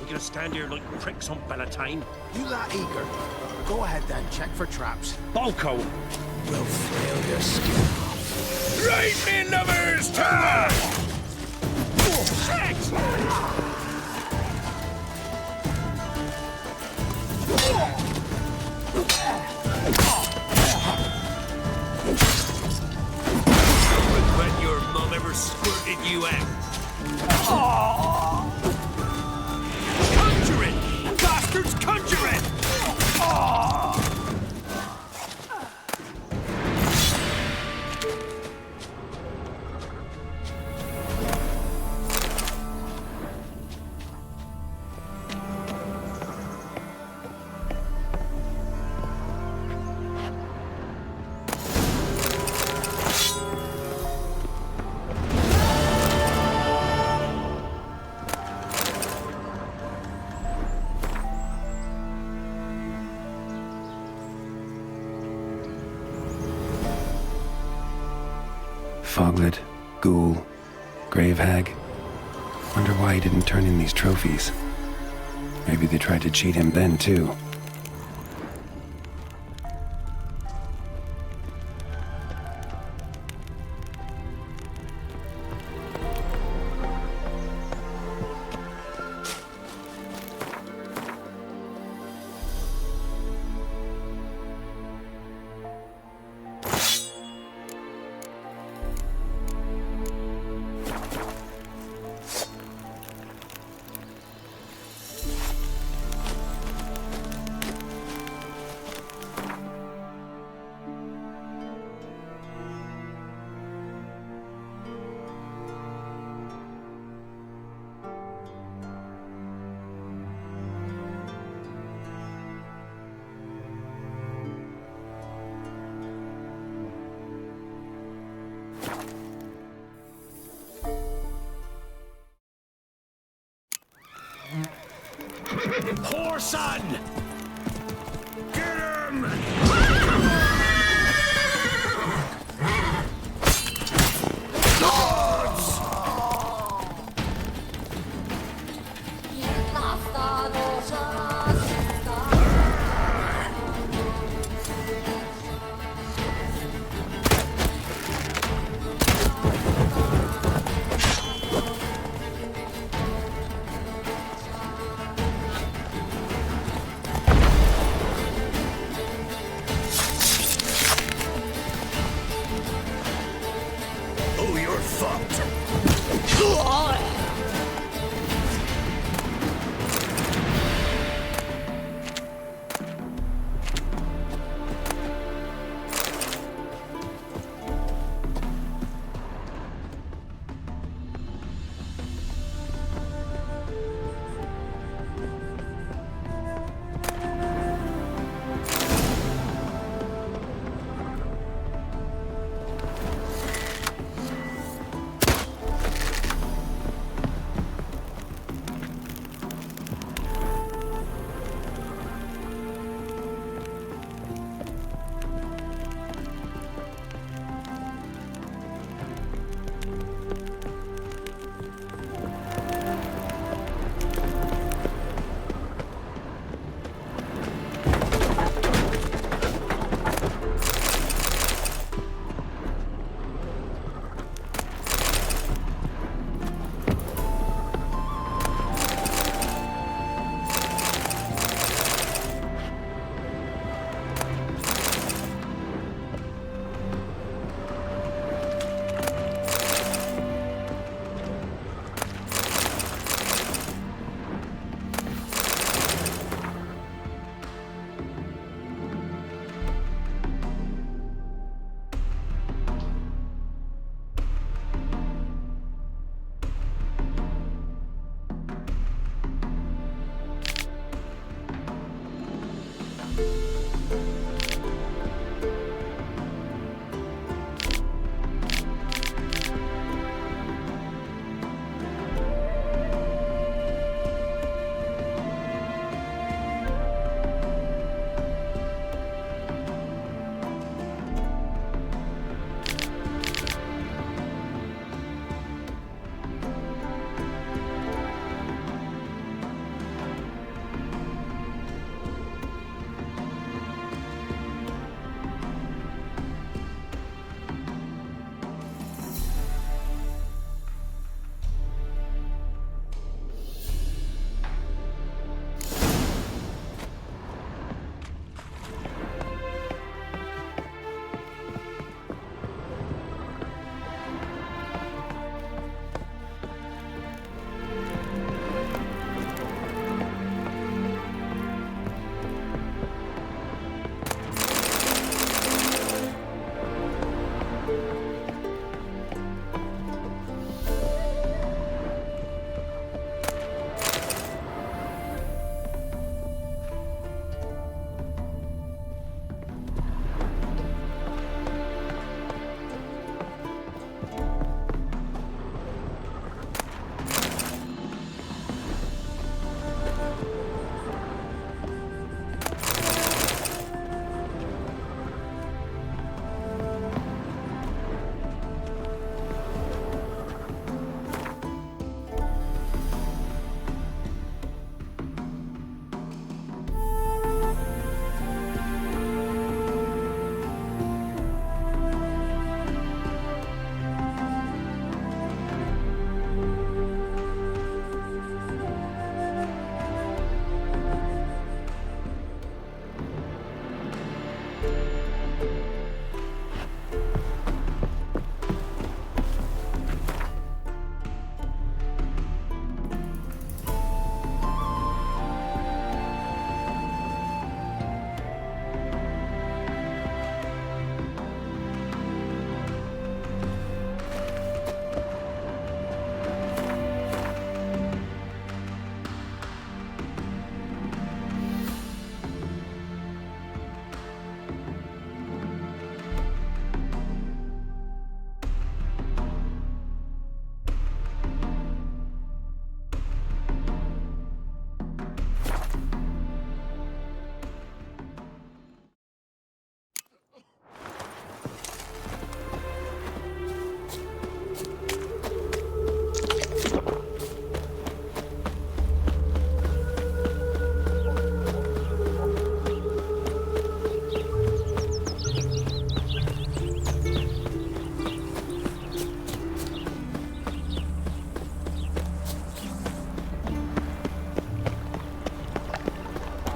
we gonna stand here like pricks on Bellatine? You that eager? Go ahead then, check for traps. Balco! We'll flail your skin off. Right, me lovers! Turn! Shit! Regret your mum ever squirted you out. Conjure it! Bastards, conjure it! Foglet, Ghoul, Grave Hag. Wonder why he didn't turn in these trophies. Maybe they tried to cheat him then, too. Poor son! Get him!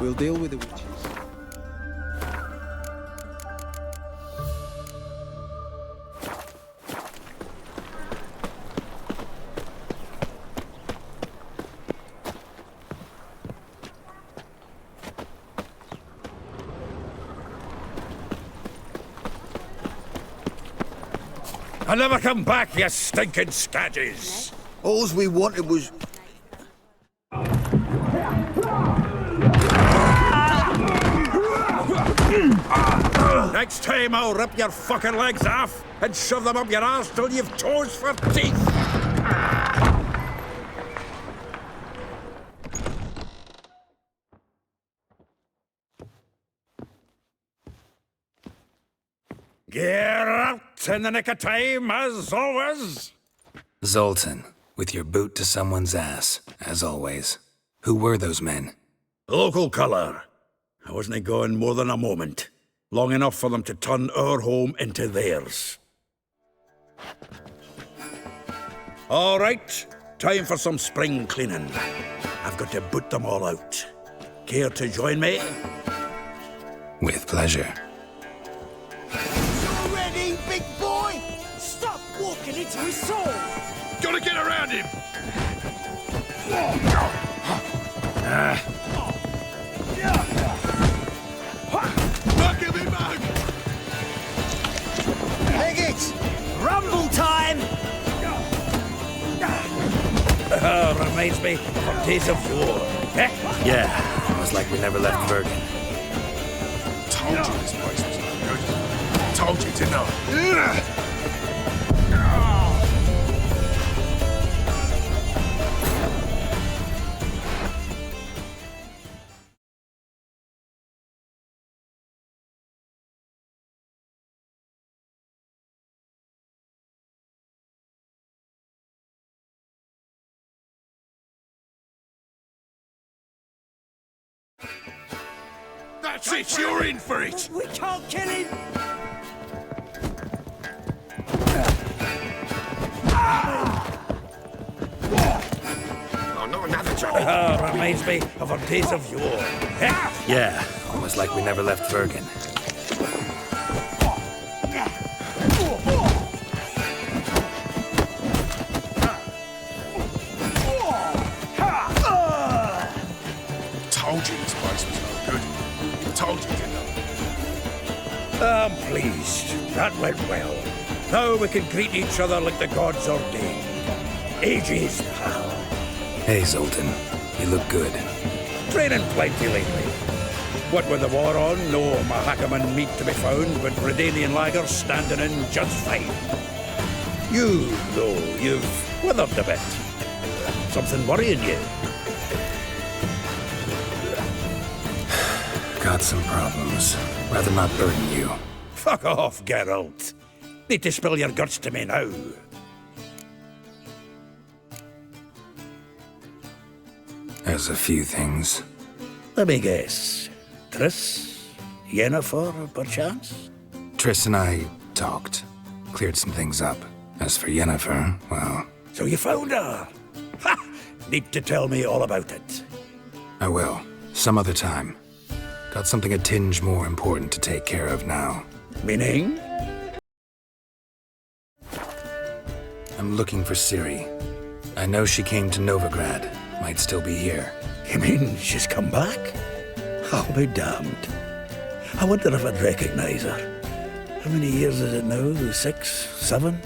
We'll deal with the witches. I'll never come back, you stinking scadges! All we wanted was... Next time I'll rip your fucking legs off and shove them up your arse till you've toes for teeth! Geralt in the nick of time, as always! Zoltan, with your boot to someone's ass, as always. Who were those men? Local colour. I wasn't gone more than a moment. Long enough for them to turn our home into theirs. All right, time for some spring cleaning. I've got to boot them all out. Care to join me? With pleasure. You ready, big boy? Stop walking into his sword! Gotta get around him! Bucket me back! Take it! Rumble time! Reminds me of days of yore. Yeah, almost like we never left Bergen. Told you this place was no good. Told you, didn't I? That's it, you're in for it! We can't kill him! Oh, not another job! Reminds me of our days of yore. Yeah, almost like we never left Bergen. Told you this place was no good. Told you, didn't I? I'm pleased. That went well. Now we can greet each other like the gods ordained. Ages, pal. Hey, Zoltan. You look good. Training plenty lately. What with the war on, no Mahakaman meat to be found, but Redanian lagers standing in just fine. You, though, you've withered a bit. Something worrying you? Got some problems. Rather not burden you. Fuck off, Geralt. Need to spill your guts to me now. There's a few things. Let me guess. Triss? Yennefer, perchance? Triss and I talked. Cleared some things up. As for Yennefer, well... So you found her? Ha! Need to tell me all about it. I will. Some other time. Got something a tinge more important to take care of now. Meaning? I'm looking for Ciri. I know she came to Novigrad. Might still be here. You mean she's come back? I'll be damned. I wonder if I'd recognize her. How many years is it now? 6, 7?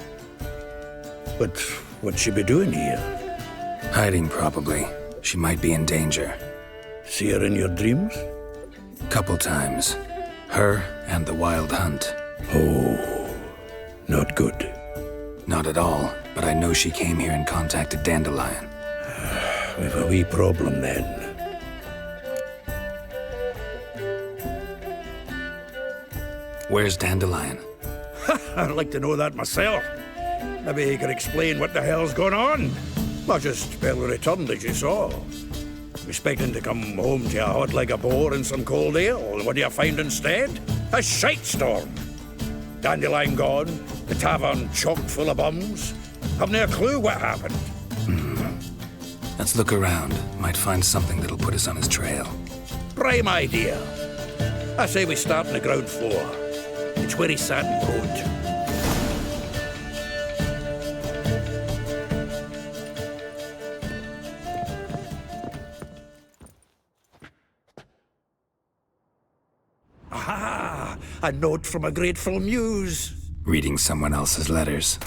But what'd she be doing here? Hiding, probably. She might be in danger. See her in your dreams? Couple times. Her and the Wild Hunt. Oh, not good. Not at all, but I know she came here and contacted Dandelion. We've a wee problem then. Where's Dandelion? I'd like to know that myself. Maybe you could explain what the hell's going on. I just barely returned, as you saw. Expecting to come home to a hot like a boar and some cold ale, and what do you find instead? A shitestorm. Dandelion gone, the tavern chock full of bums. Haven't a clue what happened. Let's look around. Might find something that'll put us on his trail. prime idea. I say we start on the ground floor. It's where he sat and wrote. Aha! A note from a grateful muse. Reading someone else's letters.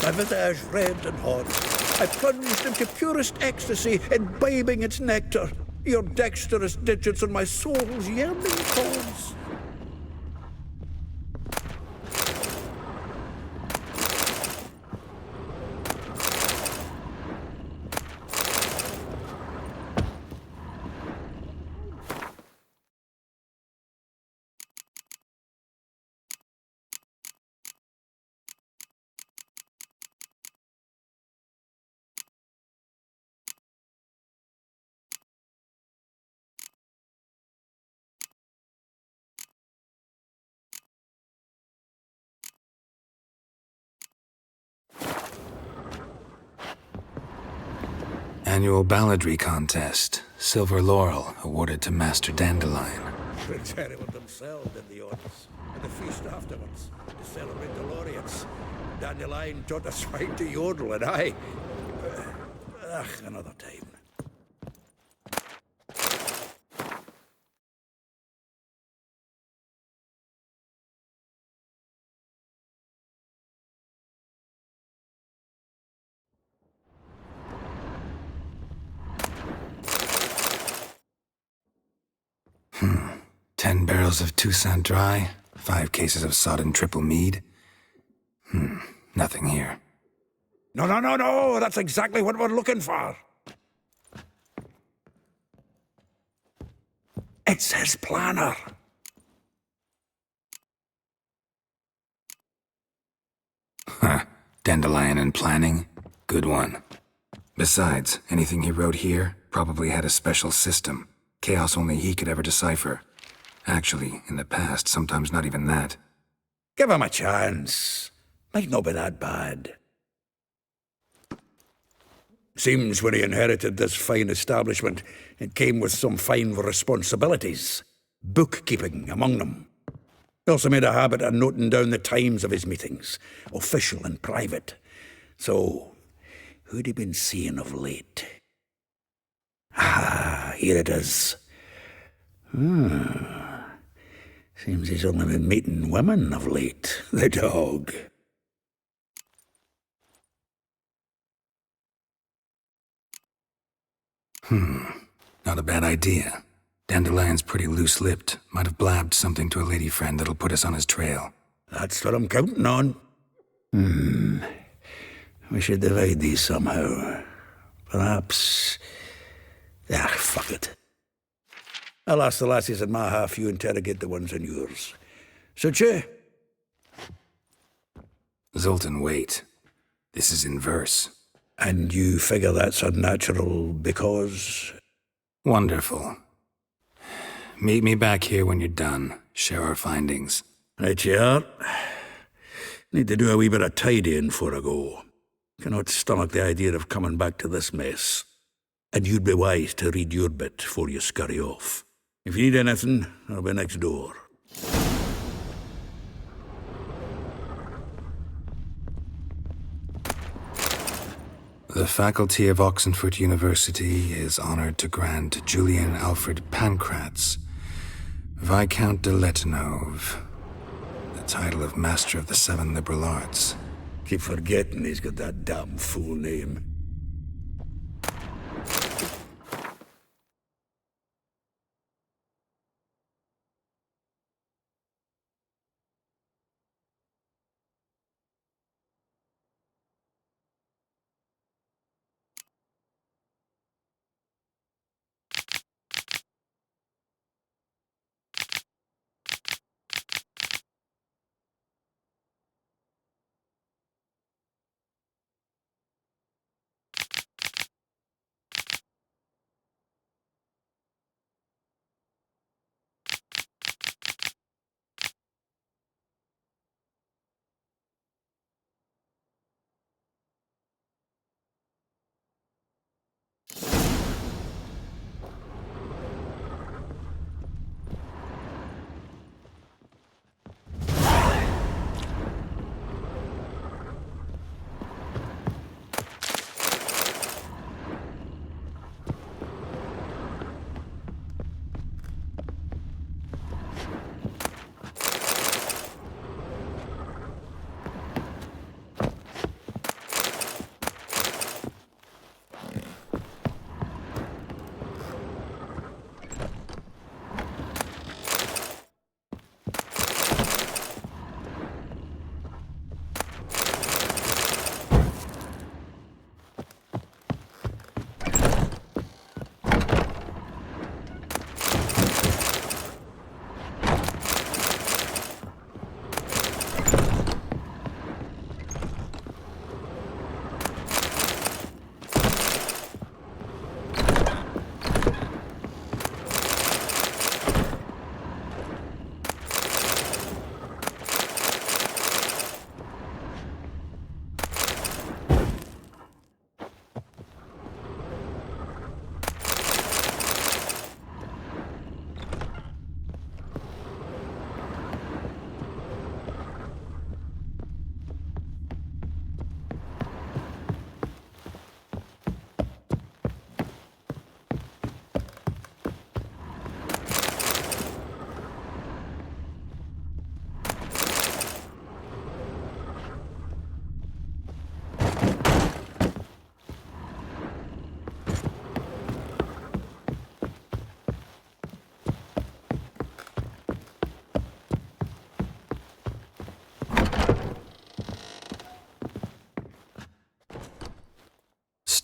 My visage red and hot, I plunged into purest ecstasy, imbibing its nectar. Your dexterous digits on my soul's yearning chords. Annual balladry contest. Silver laurel awarded to Master Dandelion. Prince Herod himself did the honors, and the feast afterwards, to celebrate the laureates. Dandelion taught us right to yodel, and I... another time. Hmm. 10 barrels of Toussaint Dry, 5 cases of sodden triple mead. Nothing here. No, that's exactly what we're looking for. It's his planner. Huh. Dandelion and planning? Good one. Besides, anything he wrote here probably had a special system. Chaos only he could ever decipher. Actually, in the past, sometimes not even that. Give him a chance. Might not be that bad. Seems when he inherited this fine establishment, it came with some fine responsibilities. Bookkeeping among them. He also made a habit of noting down the times of his meetings, official and private. So, who'd he been seeing of late? Ah, here it is. Seems he's only been meeting women of late, the dog. Not a bad idea. Dandelion's pretty loose-lipped. Might have blabbed something to a lady friend that'll put us on his trail. That's what I'm counting on. We should divide these somehow. Perhaps... fuck it. I'll ask the lassies in my half, you interrogate the ones in yours. Suit you? Zoltan, wait. This is in verse. And you figure that's unnatural because... Wonderful. Meet me back here when you're done. Share our findings. Right you are. Need to do a wee bit of tidying before I go. Cannot stomach the idea of coming back to this mess. And you'd be wise to read your bit before you scurry off. If you need anything, I'll be next door. The faculty of Oxenford University is honored to grant Julian Alfred Pancratz, Viscount de Letonov, the title of Master of the Seven Liberal Arts. Keep forgetting he's got that damn fool name.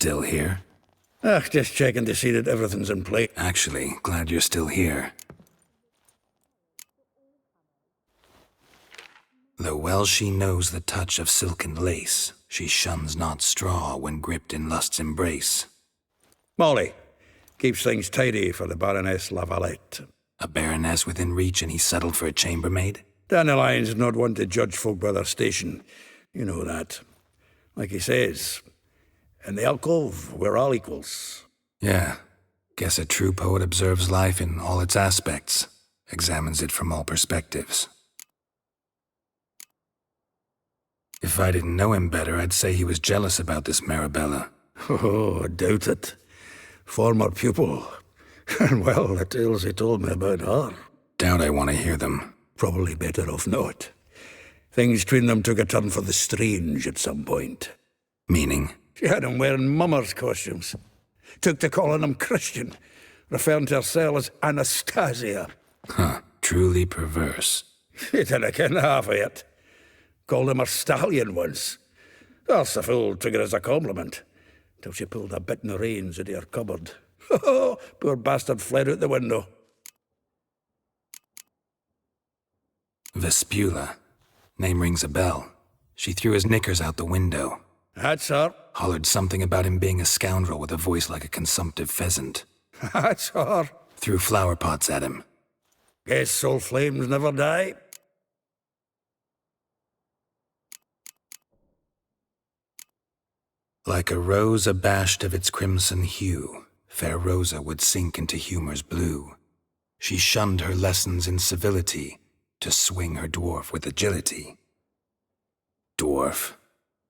Still here? Just checking to see that everything's in place. Actually, glad you're still here. Though well she knows the touch of silken lace, she shuns not straw when gripped in lust's embrace. Molly keeps things tidy for the Baroness Lavalette. A baroness within reach and he settled for a chambermaid? Dandelion's not one to judge folk by their station. You know that. Like he says, in the alcove, we're all equals. Yeah. Guess a true poet observes life in all its aspects, examines it from all perspectives. If I didn't know him better, I'd say he was jealous about this Marabella. Oh, I doubt it. Former pupil. And well, the tales he told me about her. Doubt I want to hear them. Probably better off not. Things between them took a turn for the strange at some point. Meaning? She had him wearing mummers' costumes. Took to calling him Christian, referring to herself as Anastasia. Huh, truly perverse. He didn't ken half of it. Called him her stallion once. That's the fool took it as a compliment, till she pulled a bit in the reins into her cupboard. Poor bastard fled out the window. Vespula. Name rings a bell. She threw his knickers out the window. That's her. Hollered something about him being a scoundrel with a voice like a consumptive pheasant. That's her. Threw flower pots at him. Guess soul flames never die. Like a rose abashed of its crimson hue, fair Rosa would sink into humor's blue. She shunned her lessons in civility, to swing her dwarf with agility. Dwarf.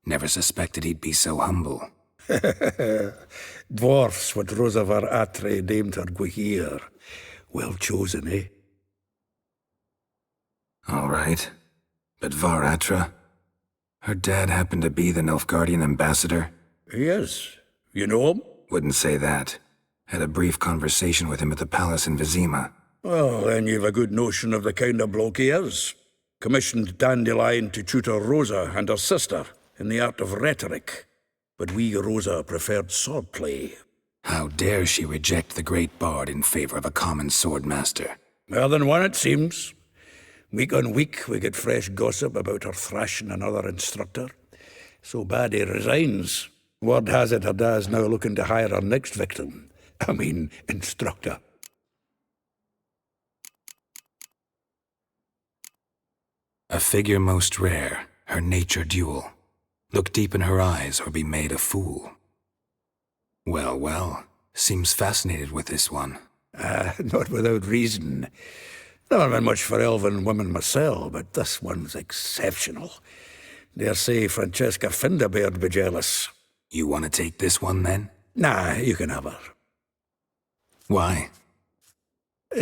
Never suspected he'd be so humble. Dwarfs what Rosa var Atre named her Guihir. Well chosen, eh? All right. But Var Atra? Her dad happened to be the Nilfgaardian ambassador? He is. You know him? Wouldn't say that. Had a brief conversation with him at the palace in Vizima. Well, then you've a good notion of the kind of bloke he is. Commissioned Dandelion to tutor Rosa and her sister in the art of rhetoric. But we, Rosa, preferred swordplay. How dare she reject the great bard in favor of a common swordmaster? More than one, it seems. Week on week, we get fresh gossip about her thrashing another instructor. So bad he resigns. Word has it her dad's now looking to hire her next victim. Instructor. A figure most rare, her nature dual. Look deep in her eyes or be made a fool. Well, well, seems fascinated with this one. Not without reason. Never been much for elven women myself, but this one's exceptional. Dare say Francesca Finderbeard be jealous. You want to take this one, then? Nah, you can have her. Why?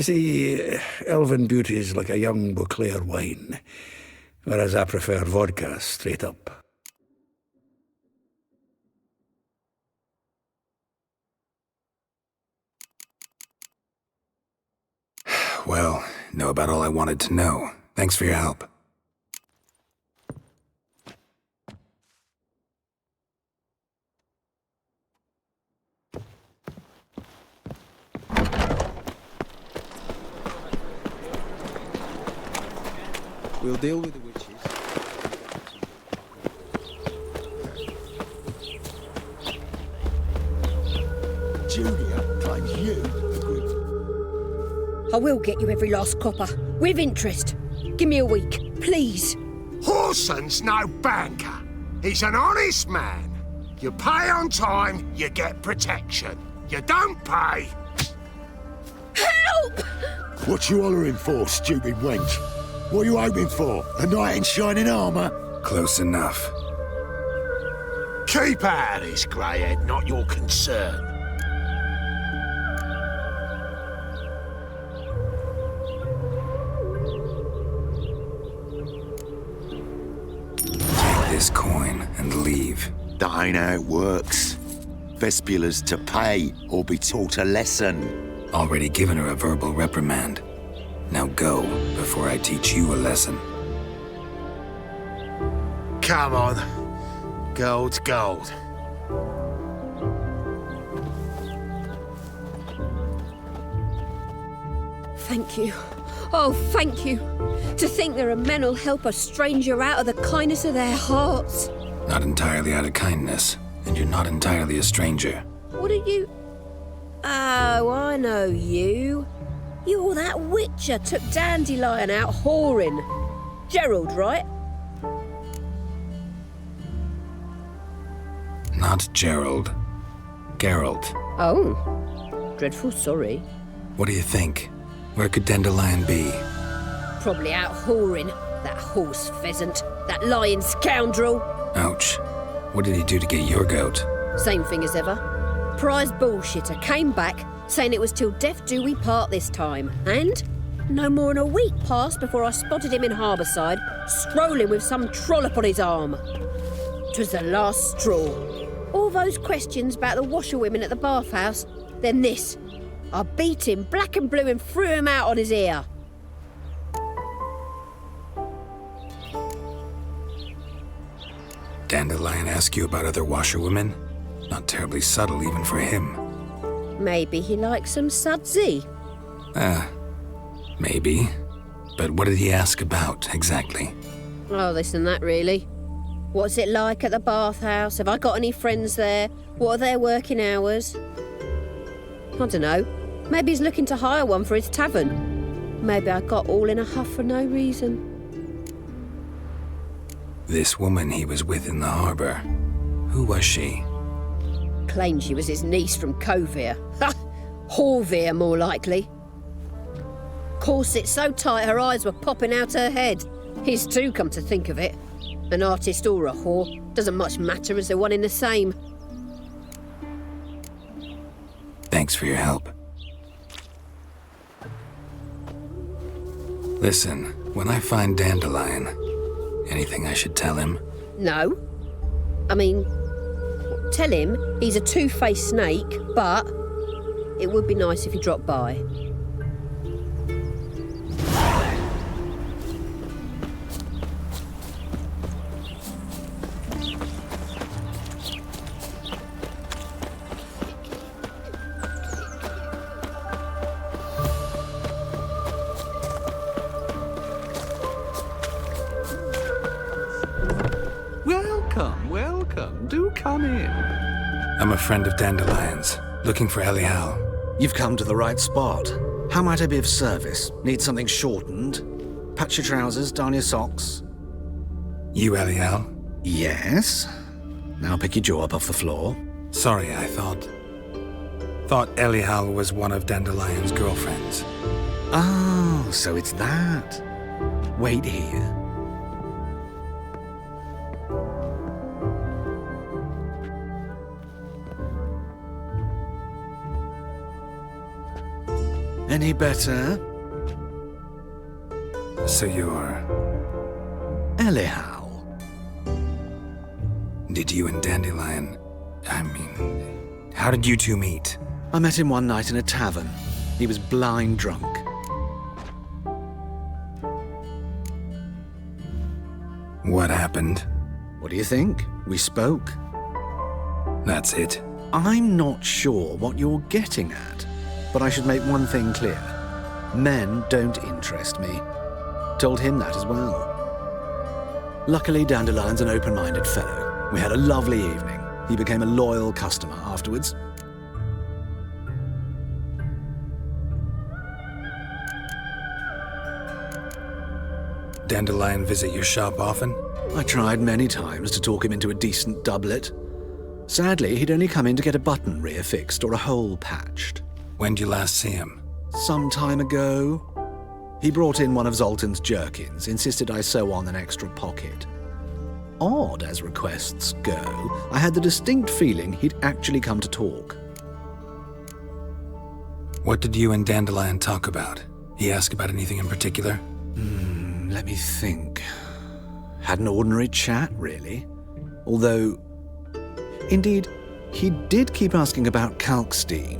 See, elven beauty's like a young Beauclair wine, whereas I prefer vodka straight up. Well, know about all I wanted to know. Thanks for your help. We'll deal with the witches. Julia claims you agreed. I will get you every last copper, with interest. Give me a week, please. Horson's no banker. He's an honest man. You pay on time, you get protection. You don't pay. Help! What you hollering for, stupid wench? What are you hoping for? A knight in shining armour? Close enough. Keep out of this, greyhead, not your concern. Take this coin and leave. That ain't how it works. Vespula's to pay or be taught a lesson. Already given her a verbal reprimand. Now go, before I teach you a lesson. Come on. Gold's gold. Thank you. Oh, thank you. To think there are men who'll help a stranger out of the kindness of their hearts. Not entirely out of kindness, and you're not entirely a stranger. What are you... Oh, I know you. You're that witcher took Dandelion out whoring. Gerald, right? Not Gerald. Geralt. Oh. Dreadful sorry. What do you think? Where could Dandelion be? Probably out whoring. That horse pheasant. That lying scoundrel. Ouch. What did he do to get your goat? Same thing as ever. Prize bullshitter came back saying it was till death do we part this time. And no more than a week passed before I spotted him in Harbourside, strolling with some trollop on his arm. 'Twas the last straw. All those questions about the washerwomen at the bathhouse, then this. I beat him black and blue and threw him out on his ear. Dandelion ask you about other washerwomen? Not terribly subtle even for him. Maybe he likes some sudsy. Maybe. But what did he ask about, exactly? Oh, this and that, really. What's it like at the bathhouse? Have I got any friends there? What are their working hours? I don't know. Maybe he's looking to hire one for his tavern. Maybe I got all in a huff for no reason. This woman he was with in the harbour. Who was she? Claimed she was his niece from Kovir. Ha! Horvir, more likely. Corset so tight her eyes were popping out her head. His too, come to think of it. An artist or a whore. Doesn't much matter as they're one in the same. Thanks for your help. Listen, when I find Dandelion, anything I should tell him? No. I mean, tell him he's a two-faced snake, but it would be nice if he dropped by. Welcome. Do come in. I'm a friend of Dandelion's, looking for Elial. You've come to the right spot. How might I be of service? Need something shortened? Patch your trousers, darn your socks. You Elial? Yes. Now pick your jaw up off the floor. Sorry, I thought Elial was one of Dandelion's girlfriends. Oh, so it's that. Wait here. Any better? So you're... Elial. Did you and Dandelion... how did you two meet? I met him one night in a tavern. He was blind drunk. What happened? What do you think? We spoke. That's it. I'm not sure what you're getting at, but I should make one thing clear. Men don't interest me. Told him that as well. Luckily, Dandelion's an open-minded fellow. We had a lovely evening. He became a loyal customer afterwards. Dandelion visit your shop often? I tried many times to talk him into a decent doublet. Sadly, he'd only come in to get a button reaffixed or a hole patched. When'd you last see him? Some time ago. He brought in one of Zoltan's jerkins, insisted I sew on an extra pocket. Odd as requests go, I had the distinct feeling he'd actually come to talk. What did you and Dandelion talk about? He asked about anything in particular? Let me think. Had an ordinary chat, really. Although, indeed, he did keep asking about Kalkstein.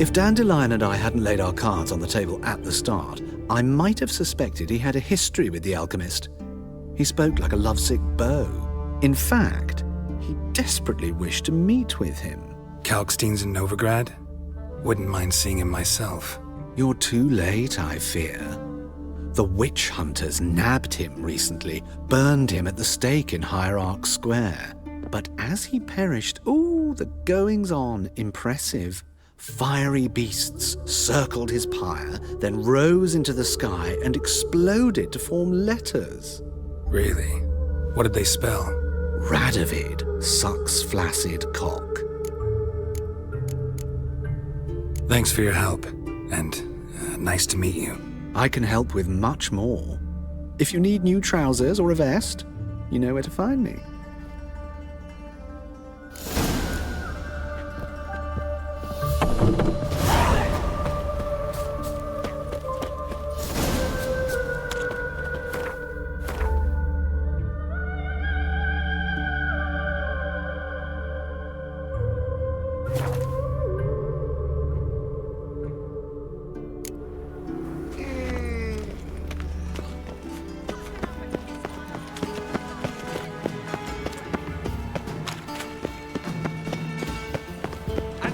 If Dandelion and I hadn't laid our cards on the table at the start, I might have suspected he had a history with the alchemist. He spoke like a lovesick beau. In fact, he desperately wished to meet with him. Kalkstein's in Novigrad? Wouldn't mind seeing him myself. You're too late, I fear. The witch hunters nabbed him recently, burned him at the stake in Hierarch Square. But as he perished, the goings-on, impressive. Fiery beasts circled his pyre, then rose into the sky and exploded to form letters. Really? What did they spell? Radovid sucks flaccid cock. Thanks for your help, and nice to meet you. I can help with much more. If you need new trousers or a vest, you know where to find me.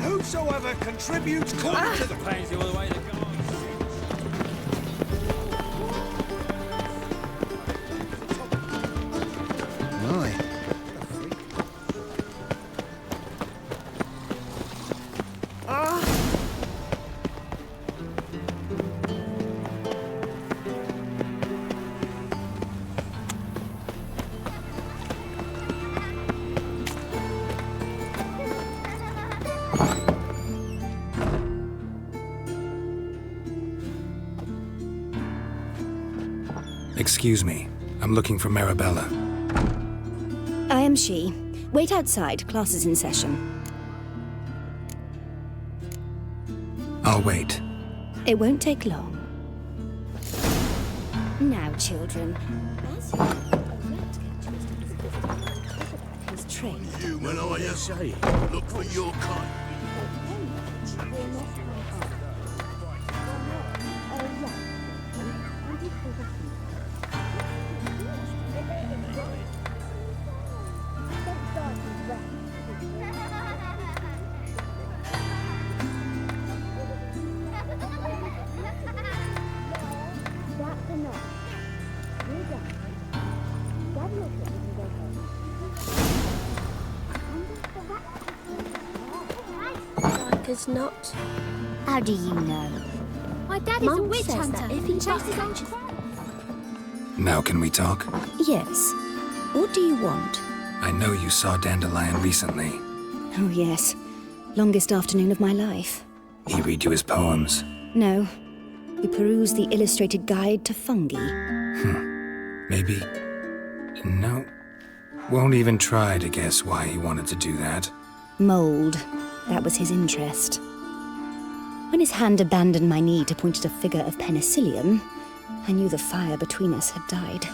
Whosoever contributes to the plays the other way to go. Excuse me. I'm looking for Marabella. I am she. Wait outside. Class is in session. I'll wait. It won't take long. Now, children. His train. Human, are you? Look for your kind. Is not. How do you know? My dad is a witch hunter. If he chases old Now can we talk? Yes. What do you want? I know you saw Dandelion recently. Oh, yes. Longest afternoon of my life. He read you his poems. No. We perused the illustrated guide to fungi. Maybe... No. Won't even try to guess why he wanted to do that. Mold. That was his interest. When his hand abandoned my knee to point at a figure of penicillium, I knew the fire between us had died.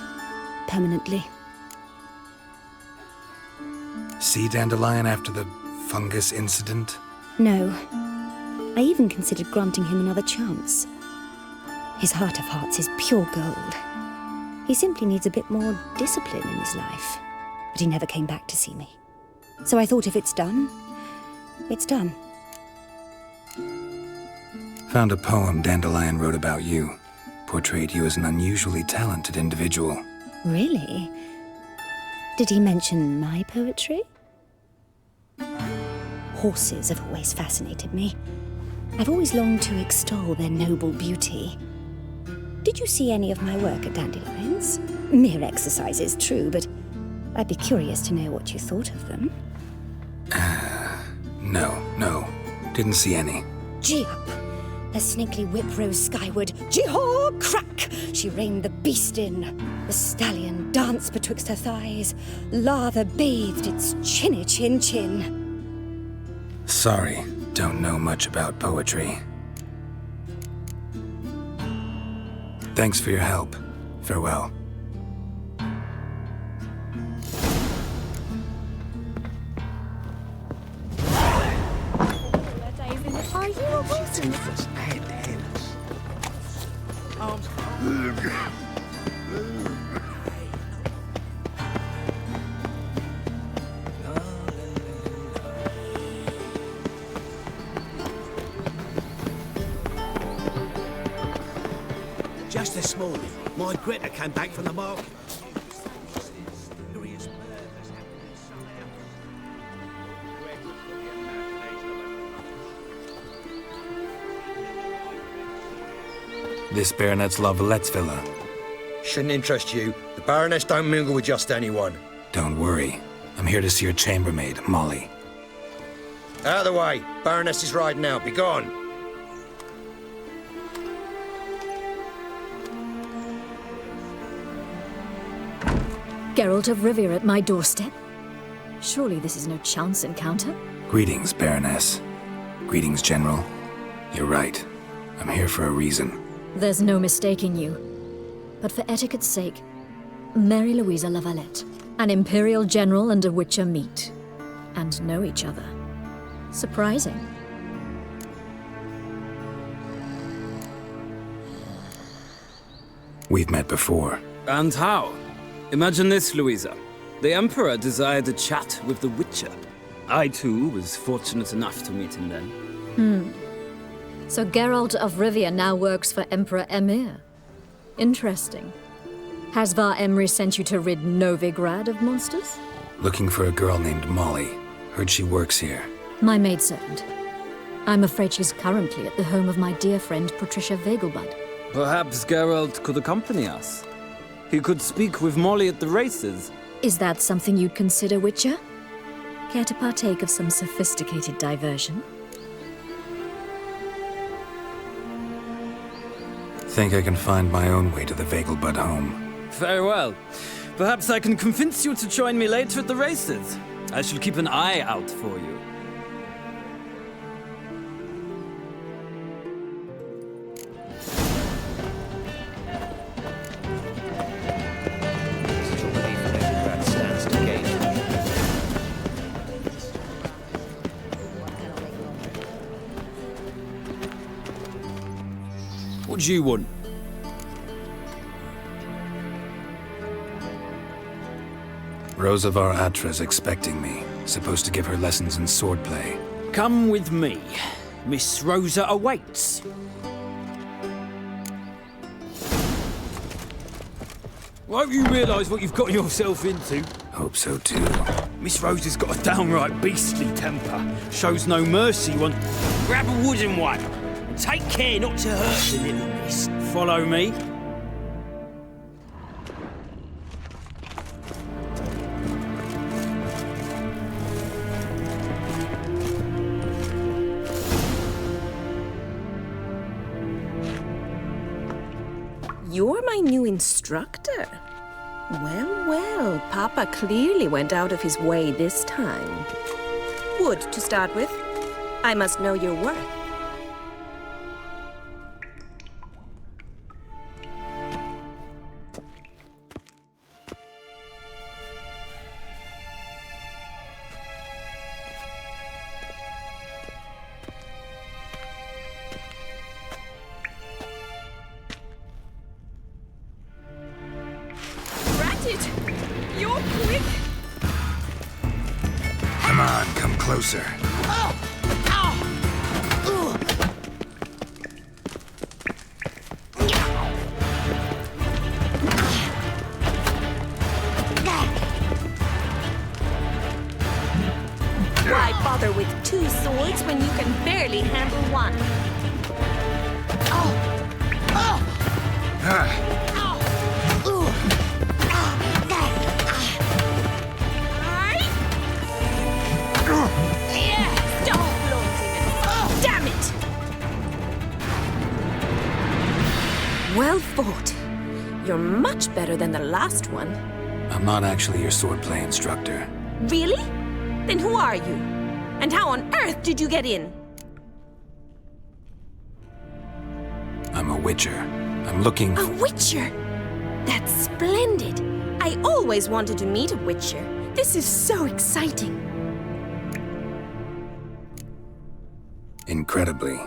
Permanently. See Dandelion after the fungus incident? No. I even considered granting him another chance. His heart of hearts is pure gold. He simply needs a bit more discipline in his life. But he never came back to see me. So I thought if it's done, it's done. Found a poem Dandelion wrote about you. Portrayed you as an unusually talented individual. Really? Did he mention my poetry? Horses have always fascinated me. I've always longed to extol their noble beauty. Did you see any of my work at Dandelions? Mere exercises, true, but I'd be curious to know what you thought of them. No. Didn't see any. Gee up! Her snaky whip rose skyward. Gee-haw! Crack! She reined the beast in. The stallion danced betwixt her thighs. Lather bathed its chinny chin. Sorry, don't know much about poetry. Thanks for your help. Farewell. Are you a wizard? Just this morning, my Greta came back from the market. This Baronet's Lavalettes villa. Shouldn't interest you. The Baroness don't mingle with just anyone. Don't worry. I'm here to see your chambermaid, Molly. Out of the way. Baroness is riding out. Be gone. Geralt of Rivia at my doorstep? Surely this is no chance encounter? Greetings, Baroness. Greetings, General. You're right. I'm here for a reason. There's no mistaking you. But for etiquette's sake, Mary Louisa Lavalette, an Imperial General and a Witcher meet. And know each other. Surprising. We've met before. And how? Imagine this, Louisa. The Emperor desired a chat with the Witcher. I, too, was fortunate enough to meet him then. So Geralt of Rivia now works for Emperor Emir. Interesting. Has Var Emry sent you to rid Novigrad of monsters? Looking for a girl named Molly. Heard she works here. My maidservant. I'm afraid she's currently at the home of my dear friend Patricia Vegelbud. Perhaps Geralt could accompany us. He could speak with Molly at the races. Is that something you'd consider, Witcher? Care to partake of some sophisticated diversion? Think I can find my own way to the Vegelbud home. Very well. Perhaps I can convince you to join me later at the races. I shall keep an eye out for you. What do you want? Rosavar Atra's expecting me. Supposed to give her lessons in swordplay. Come with me. Miss Rosa awaits. Won't you realise what you've got yourself into? Hope so too. Miss Rosa's got a downright beastly temper. Shows no mercy when... Grab a wooden one. And take care not to hurt the little miss. Follow me. You're my new instructor. Well, well, Papa clearly went out of his way this time. Wood, to start with. I must know your worth. You're quick! Come on, come closer. Why bother with two swords when you can barely handle one? Damn it! Well fought. You're much better than the last one. I'm not actually your swordplay instructor. Really? Then who are you? And how on earth did you get in? I'm a witcher. I'm looking A witcher? That's splendid. I always wanted to meet a witcher. This is so exciting. Incredibly.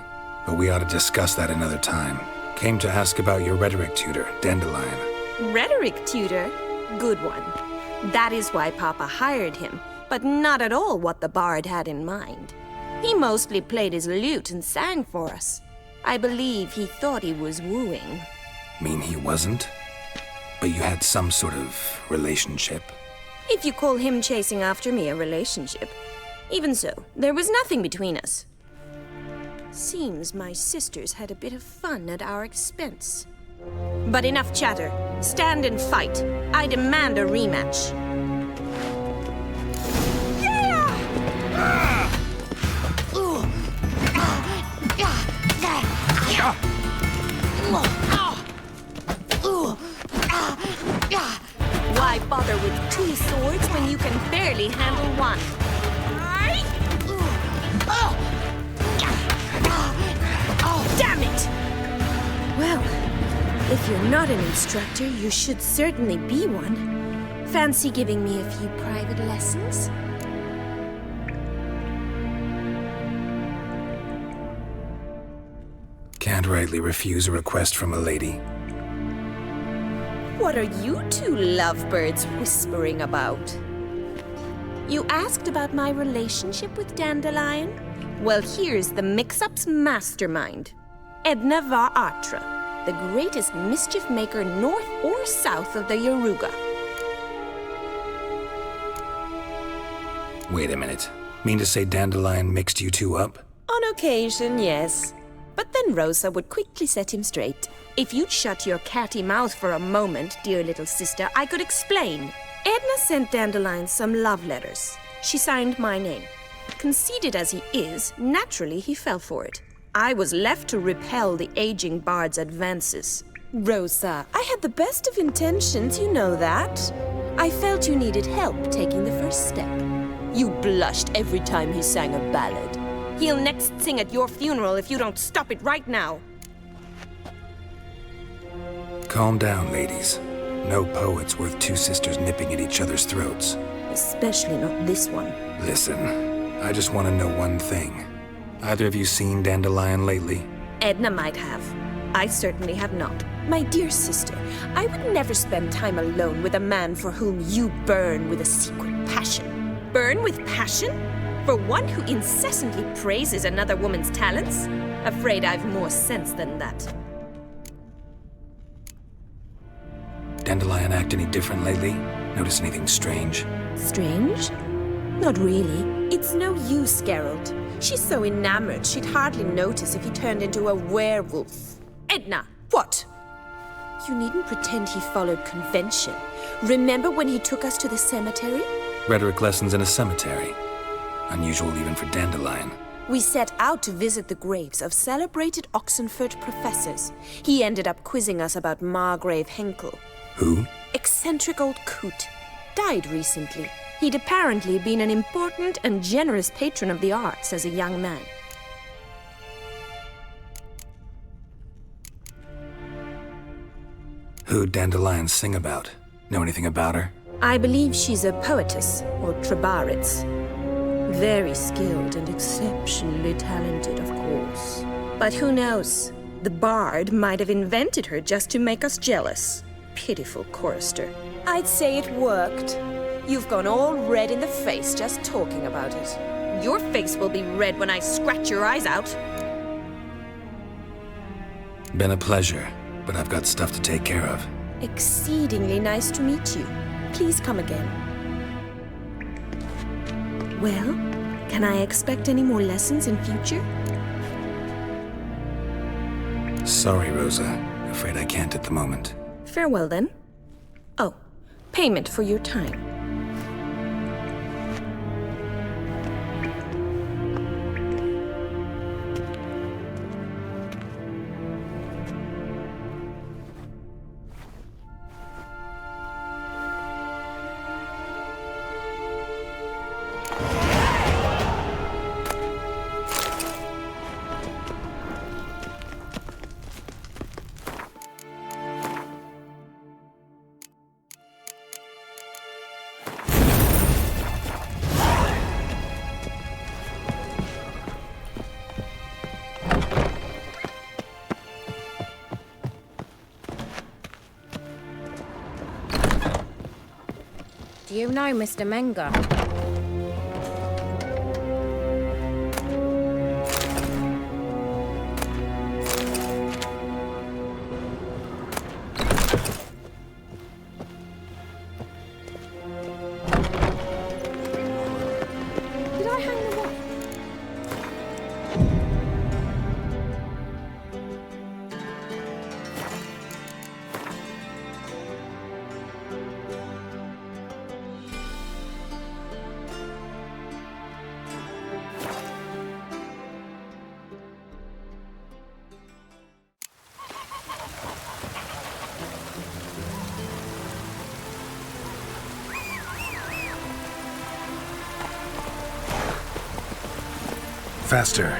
But we ought to discuss that another time. Came to ask about your rhetoric tutor, Dandelion. Rhetoric tutor? Good one. That is why Papa hired him, but not at all what the bard had in mind. He mostly played his lute and sang for us. I believe he thought he was wooing. Mean he wasn't? But you had some sort of relationship? If you call him chasing after me a relationship. Even so, there was nothing between us. Seems my sisters had a bit of fun at our expense. But enough chatter. Stand and fight. I demand a rematch. Why bother with 2 swords when you can barely handle one? Damn it! Well, if you're not an instructor, you should certainly be one. Fancy giving me a few private lessons? Can't rightly refuse a request from a lady. What are you two lovebirds whispering about? You asked about my relationship with Dandelion? Well, here's the mix-up's mastermind. Edna var Atra, the greatest mischief maker north or south of the Yaruga. Wait a minute. Mean to say Dandelion mixed you two up? On occasion, yes. But then Rosa would quickly set him straight. If you'd shut your catty mouth for a moment, dear little sister, I could explain. Edna sent Dandelion some love letters. She signed my name. Conceited as he is, naturally he fell for it. I was left to repel the aging bard's advances. Rosa, I had the best of intentions, you know that. I felt you needed help taking the first step. You blushed every time he sang a ballad. He'll next sing at your funeral if you don't stop it right now. Calm down, ladies. No poet's worth 2 sisters nipping at each other's throats. Especially not this one. Listen, I just want to know one thing. Either of you seen Dandelion lately? Edna might have. I certainly have not. My dear sister, I would never spend time alone with a man for whom you burn with a secret passion. Burn with passion? For one who incessantly praises another woman's talents? Afraid I've more sense than that. Dandelion act any different lately? Notice anything strange? Strange? Not really. It's no use, Geralt. She's so enamored she'd hardly notice if he turned into a werewolf. Edna! What? You needn't pretend he followed convention. Remember when he took us to the cemetery? Rhetoric lessons in a cemetery. Unusual even for Dandelion. We set out to visit the graves of celebrated Oxenford professors. He ended up quizzing us about Margrave Henkel. Who? Eccentric old coot. Died recently. He'd apparently been an important and generous patron of the arts as a young man. Who'd Dandelion sing about? Know anything about her? I believe she's a poetess, or trabaritz. Very skilled and exceptionally talented, of course. But who knows? The bard might have invented her just to make us jealous. Pitiful chorister. I'd say it worked. You've gone all red in the face just talking about it. Your face will be red when I scratch your eyes out. Been a pleasure, but I've got stuff to take care of. Exceedingly nice to meet you. Please come again. Well, can I expect any more lessons in future? Sorry, Rosa. Afraid I can't at the moment. Farewell, then. Oh, payment for your time. Do you know Mr. Menger? Faster.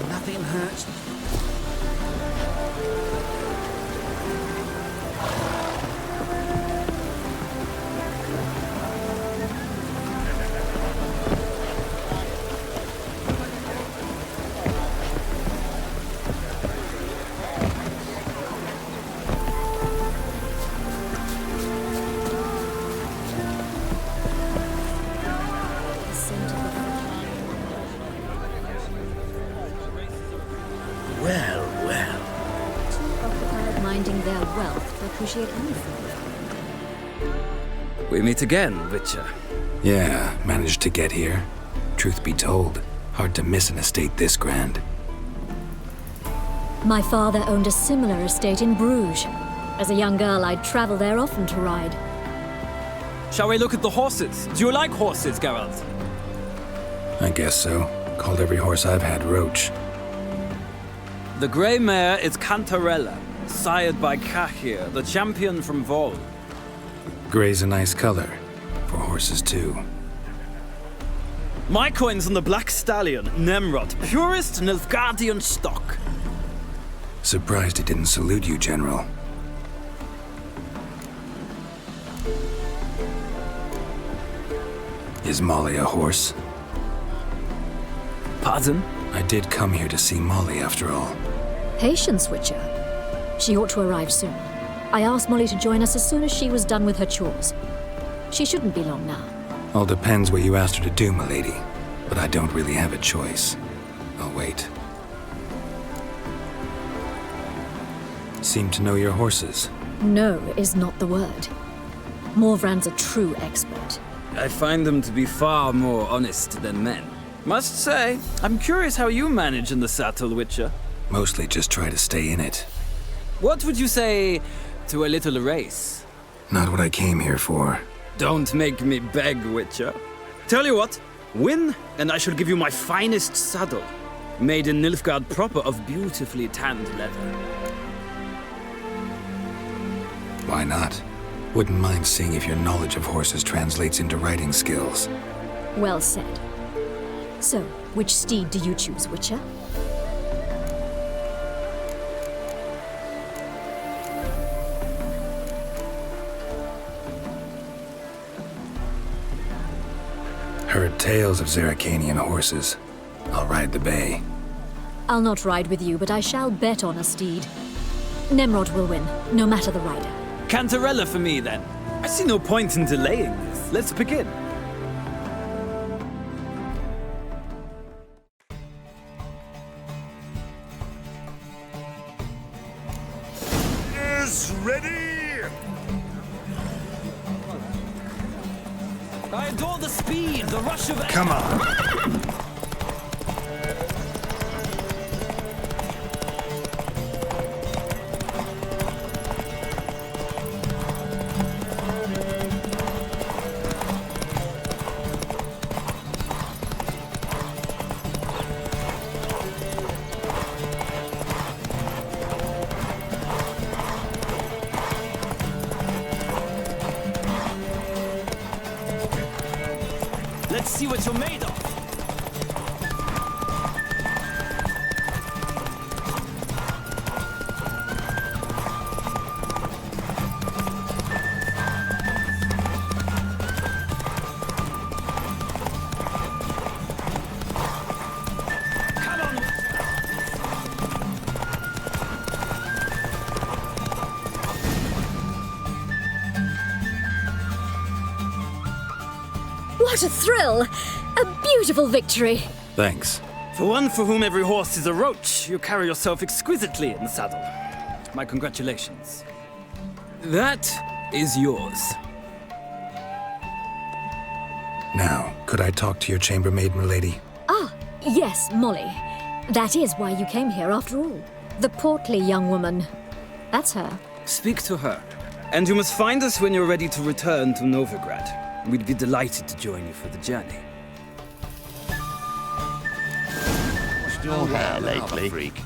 Nothing hurts. Minding their wealth to appreciate anything. We meet again, Witcher. Yeah, managed to get here. Truth be told, hard to miss an estate this grand. My father owned a similar estate in Bruges. As a young girl, I'd travel there often to ride. Shall we look at the horses? Do you like horses, Geralt? I guess so. Called every horse I've had Roach. The grey mare is Cantarella, sired by Cahir, the champion from Vol. Grey's a nice color. For horses, too. My coin's on the black stallion, Nemrod, purest Nilfgaardian stock. Surprised it didn't salute you, General. Is Molly a horse? Pardon? I did come here to see Molly, after all. Patience, Witcher. She ought to arrive soon. I asked Molly to join us as soon as she was done with her chores. She shouldn't be long now. All depends what you asked her to do, milady. But I don't really have a choice. I'll wait. Seem to know your horses. No is not the word. Morvran's a true expert. I find them to be far more honest than men. Must say, I'm curious how you manage in the saddle, Witcher. Mostly just try to stay in it. What would you say to a little race? Not what I came here for. Don't make me beg, Witcher. Tell you what, win, and I shall give you my finest saddle. Made in Nilfgaard proper of beautifully tanned leather. Why not? Wouldn't mind seeing if your knowledge of horses translates into riding skills. Well said. So, which steed do you choose, Witcher? Heard tales of Zeracanian horses. I'll ride the bay. I'll not ride with you, but I shall bet on a steed. Nemrod will win, no matter the rider. Cantarella for me, then. I see no point in delaying this. Let's begin. Is ready! I adore the speed, the rush of air. Come on! Let's see what you're made of. What a thrill! A beautiful victory! Thanks. For one for whom every horse is a roach, you carry yourself exquisitely in the saddle. My congratulations. That is yours. Now, could I talk to your chambermaid, milady? Ah, yes, Molly. That is why you came here after all. The portly young woman. That's her. Speak to her. And you must find us when you're ready to return to Novigrad. We'd be delighted to join you for the journey. What's your hair lately? Freak.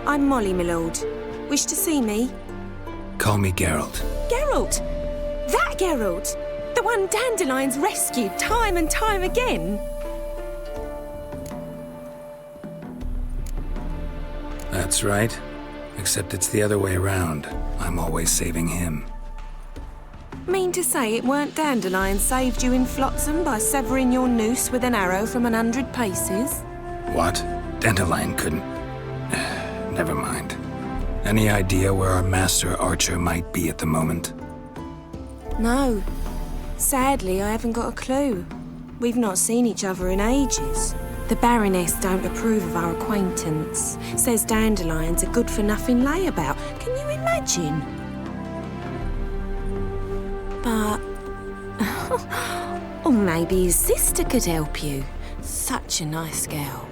I'm Molly, my lord. Wish to see me? Call me Geralt. Geralt! That Geralt! The one Dandelion's rescued time and time again! That's right. Except it's the other way around. I'm always saving him. Mean to say it weren't Dandelion saved you in Flotsam by severing your noose with an arrow from 100 paces? What? Dandelion couldn't... Never mind. Any idea where our master archer might be at the moment? No. Sadly, I haven't got a clue. We've not seen each other in ages. The Baroness don't approve of our acquaintance. Says Dandelion's a good-for-nothing layabout. Can you imagine? But... or maybe his sister could help you. Such a nice girl.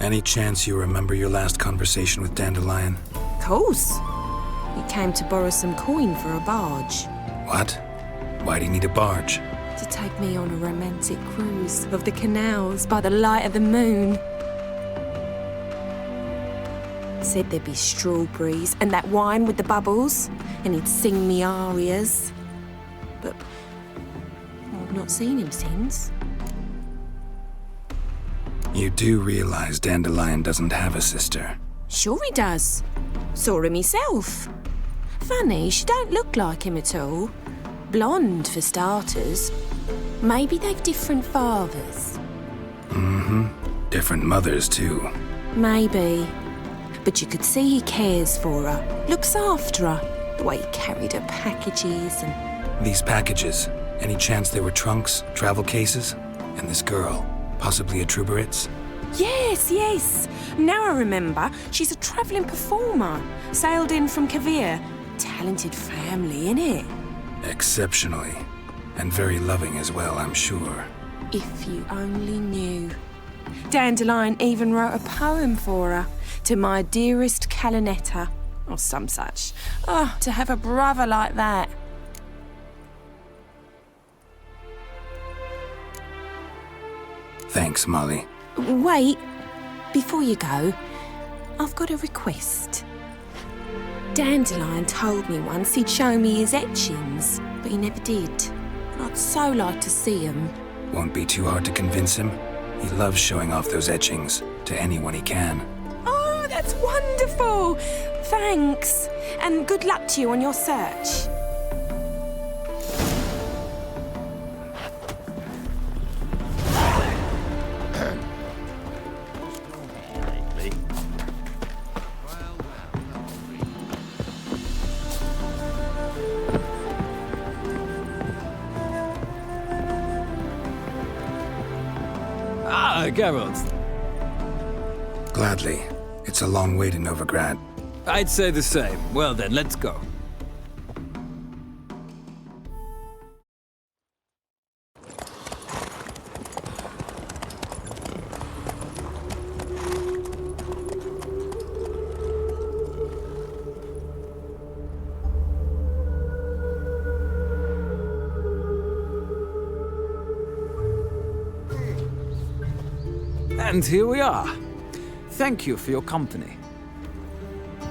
Any chance you remember your last conversation with Dandelion? Course. He came to borrow some coin for a barge. What? Why'd he need a barge? To take me on a romantic cruise of the canals by the light of the moon. Said there'd be strawberries and that wine with the bubbles, and he'd sing me arias. But I've not seen him since. You do realize Dandelion doesn't have a sister? Sure he does. Saw him myself. Funny, she don't look like him at all. Blonde, for starters. Maybe they've different fathers. Mm-hmm. Different mothers, too. Maybe. But you could see he cares for her. Looks after her. The way he carried her packages and... These packages, any chance they were trunks, travel cases? And this girl, possibly a Truberitz? Yes, yes. Now I remember. She's a travelling performer. Sailed in from Kavir. Talented family, innit? Exceptionally. And very loving as well, I'm sure. If you only knew. Dandelion even wrote a poem for her. To my dearest Calinetta. Or some such. Oh, to have a brother like that. Thanks, Molly. Wait. Before you go, I've got a request. Dandelion told me once he'd show me his etchings, but he never did. And I'd so like to see them. Won't be too hard to convince him. He loves showing off those etchings to anyone he can. Oh, that's wonderful! Thanks. And good luck to you on your search. Geralt. Gladly. It's a long way to Novigrad. I'd say the same. Well then, let's go. And here we are. Thank you for your company.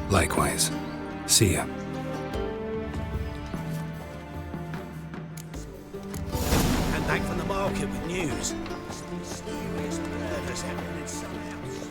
Likewise. See ya. And back from the market with news. Some mysterious murders happening in some house.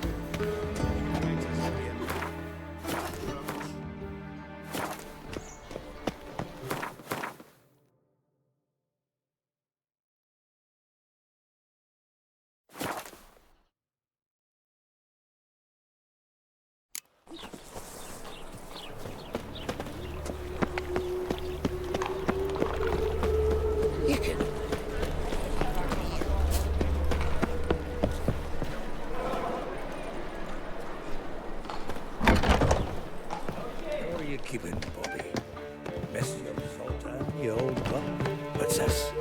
Jesus.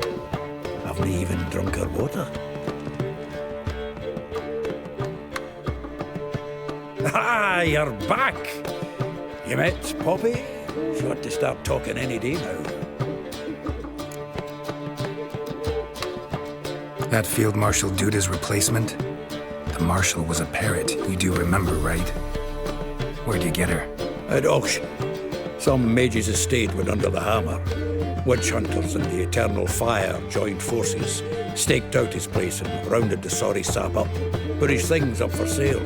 Haven't even drunk her water. Ah, you're back! You met Poppy? She ought to start talking any day now. That Field Marshal Duda's replacement? The Marshal was a parrot, you do remember, right? Where'd you get her? At auction. Some mage's estate went under the hammer. Witch hunters and the Eternal Fire joined forces, staked out his place and rounded the sorry sap up, put his things up for sale.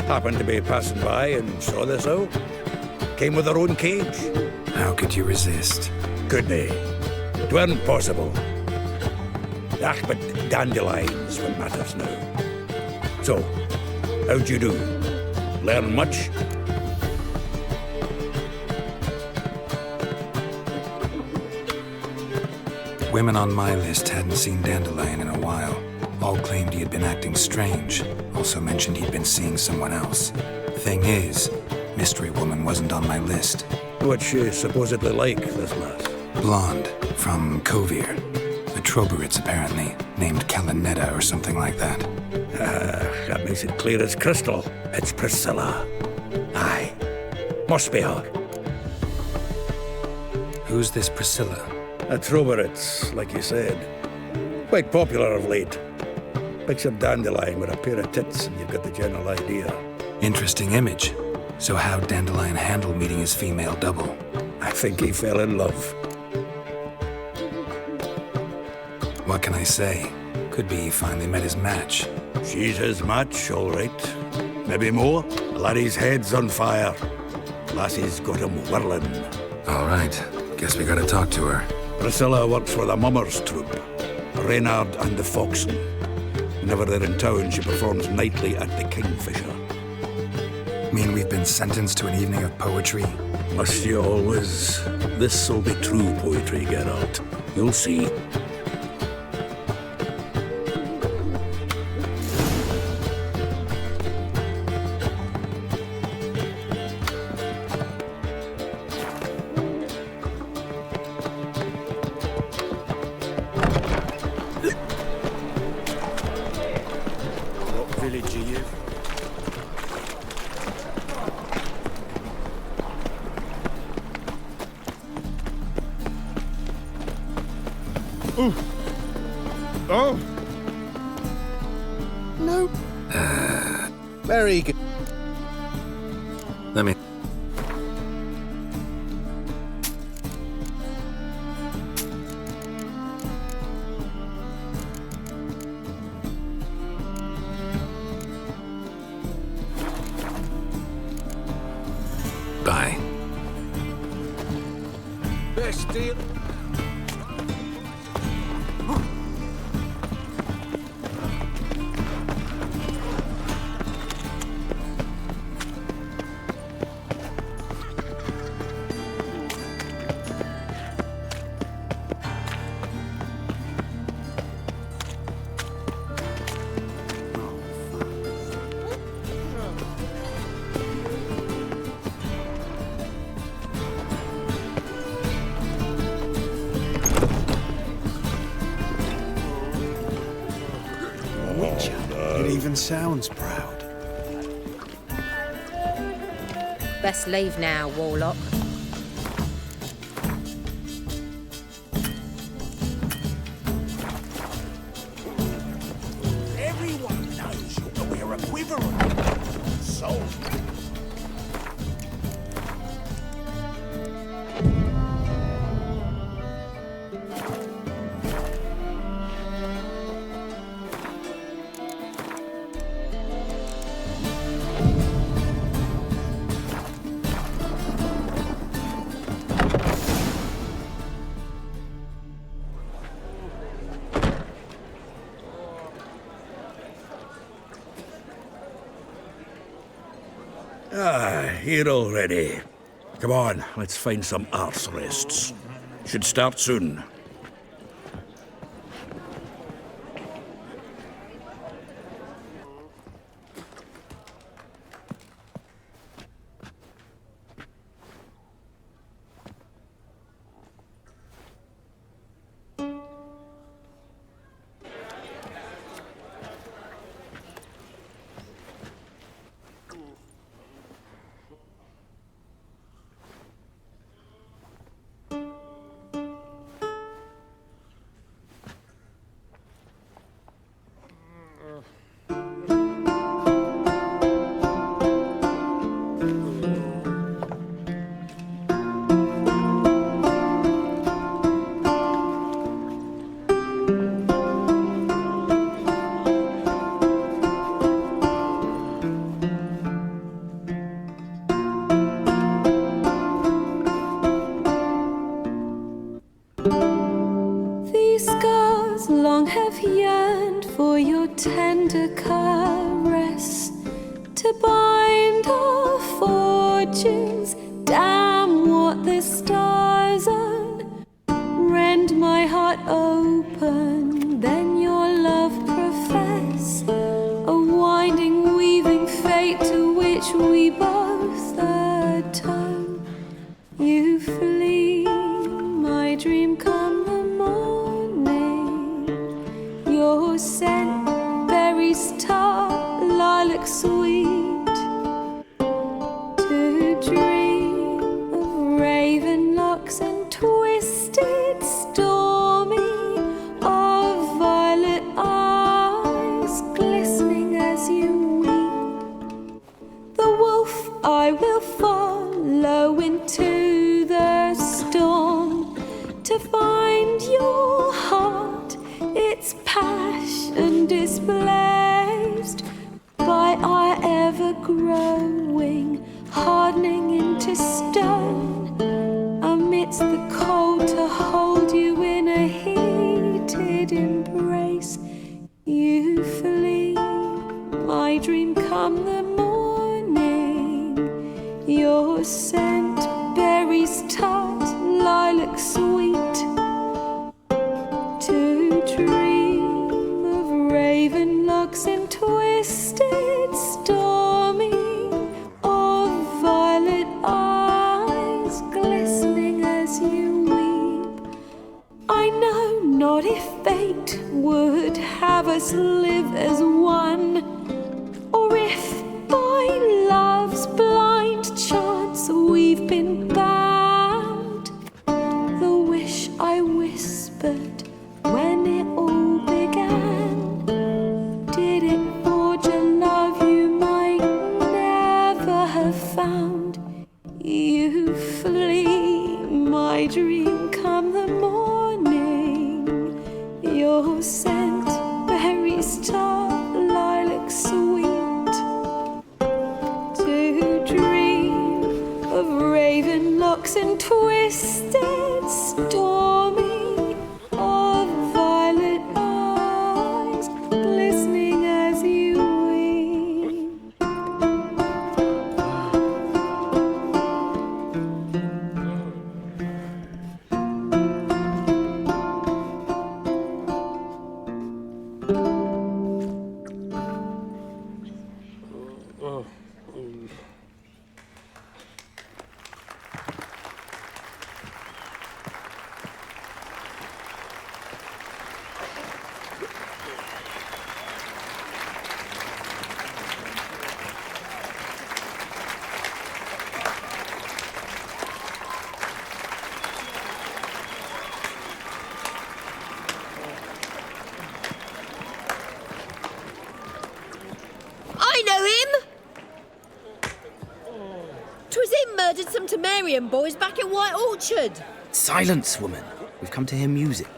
Happened to be passing by and saw this out. Came with their own cage. How could you resist? Couldn't he? It weren't possible. Ah, but dandelions what matters now. So, how'd you do? Learn much? Women on my list hadn't seen Dandelion in a while. All claimed he had been acting strange. Also mentioned he'd been seeing someone else. Thing is, Mystery Woman wasn't on my list. What's she supposedly like, this lass? Blonde, from Kovir. The Troberits, apparently. Named Kalanetta or something like that. That makes it clear as crystal. It's Priscilla. Aye. Must be her. Who's this Priscilla? A Troberits, like you said. Quite popular of late. Picture Dandelion with a pair of tits and you've got the general idea. Interesting image. So how'd Dandelion handle meeting his female double? I think he fell in love. What can I say? Could be he finally met his match. She's his match, all right. Maybe more. Laddie's head's on fire. Lassie's got him whirling. All right. Guess we gotta talk to her. Priscilla works for the Mummers troupe. Reynard and the Foxen. Whenever they're in town, she performs nightly at the Kingfisher. Mean we've been sentenced to an evening of poetry? Must you always? This'll be true poetry, Geralt. You'll see. Oh. No. Very good. Let me... Bye. Best deal. It even sounds proud. Best leave now, Warlock. Everyone knows we're equivalent. So. Here already. Come on, let's find some arse rests. Should start soon. These scars long have yearned for your tender caress, to bind our fortunes. Damn what the stars own. Rend my heart open, then your love profess, a winding, weaving fate to which we both atone. You flee, my dream come the morning. Your scent, berries tart, lilac sweet, to dream of raven locks and twisted, stormy, of violet eyes glistening as you weep. The wolf I will follow into the storm, to find your heart, its passion displaced by our ever-growing, hardening into stone, amidst the cold to hold you in a heated embrace. You flee, my dream come the morning. Your scent, berries tart, lilac sweet, to dream of raven locks and twisted, stormy, of violet eyes glistening as you weep. I know not if fate would have us live as one, or if by love's blind chance we've been bound. The wish I whispered when it all began, did it forge a love you might never have found? You flee, my dream come the morning. Your scent, berries tart, lilac sweet, to dream of raven locks and twisted, stormy, of violet eyes glistening as you weep. I know him! 'Twas him murdered some Temerian boys back at White Orchard. Silence, woman. We've come to hear music.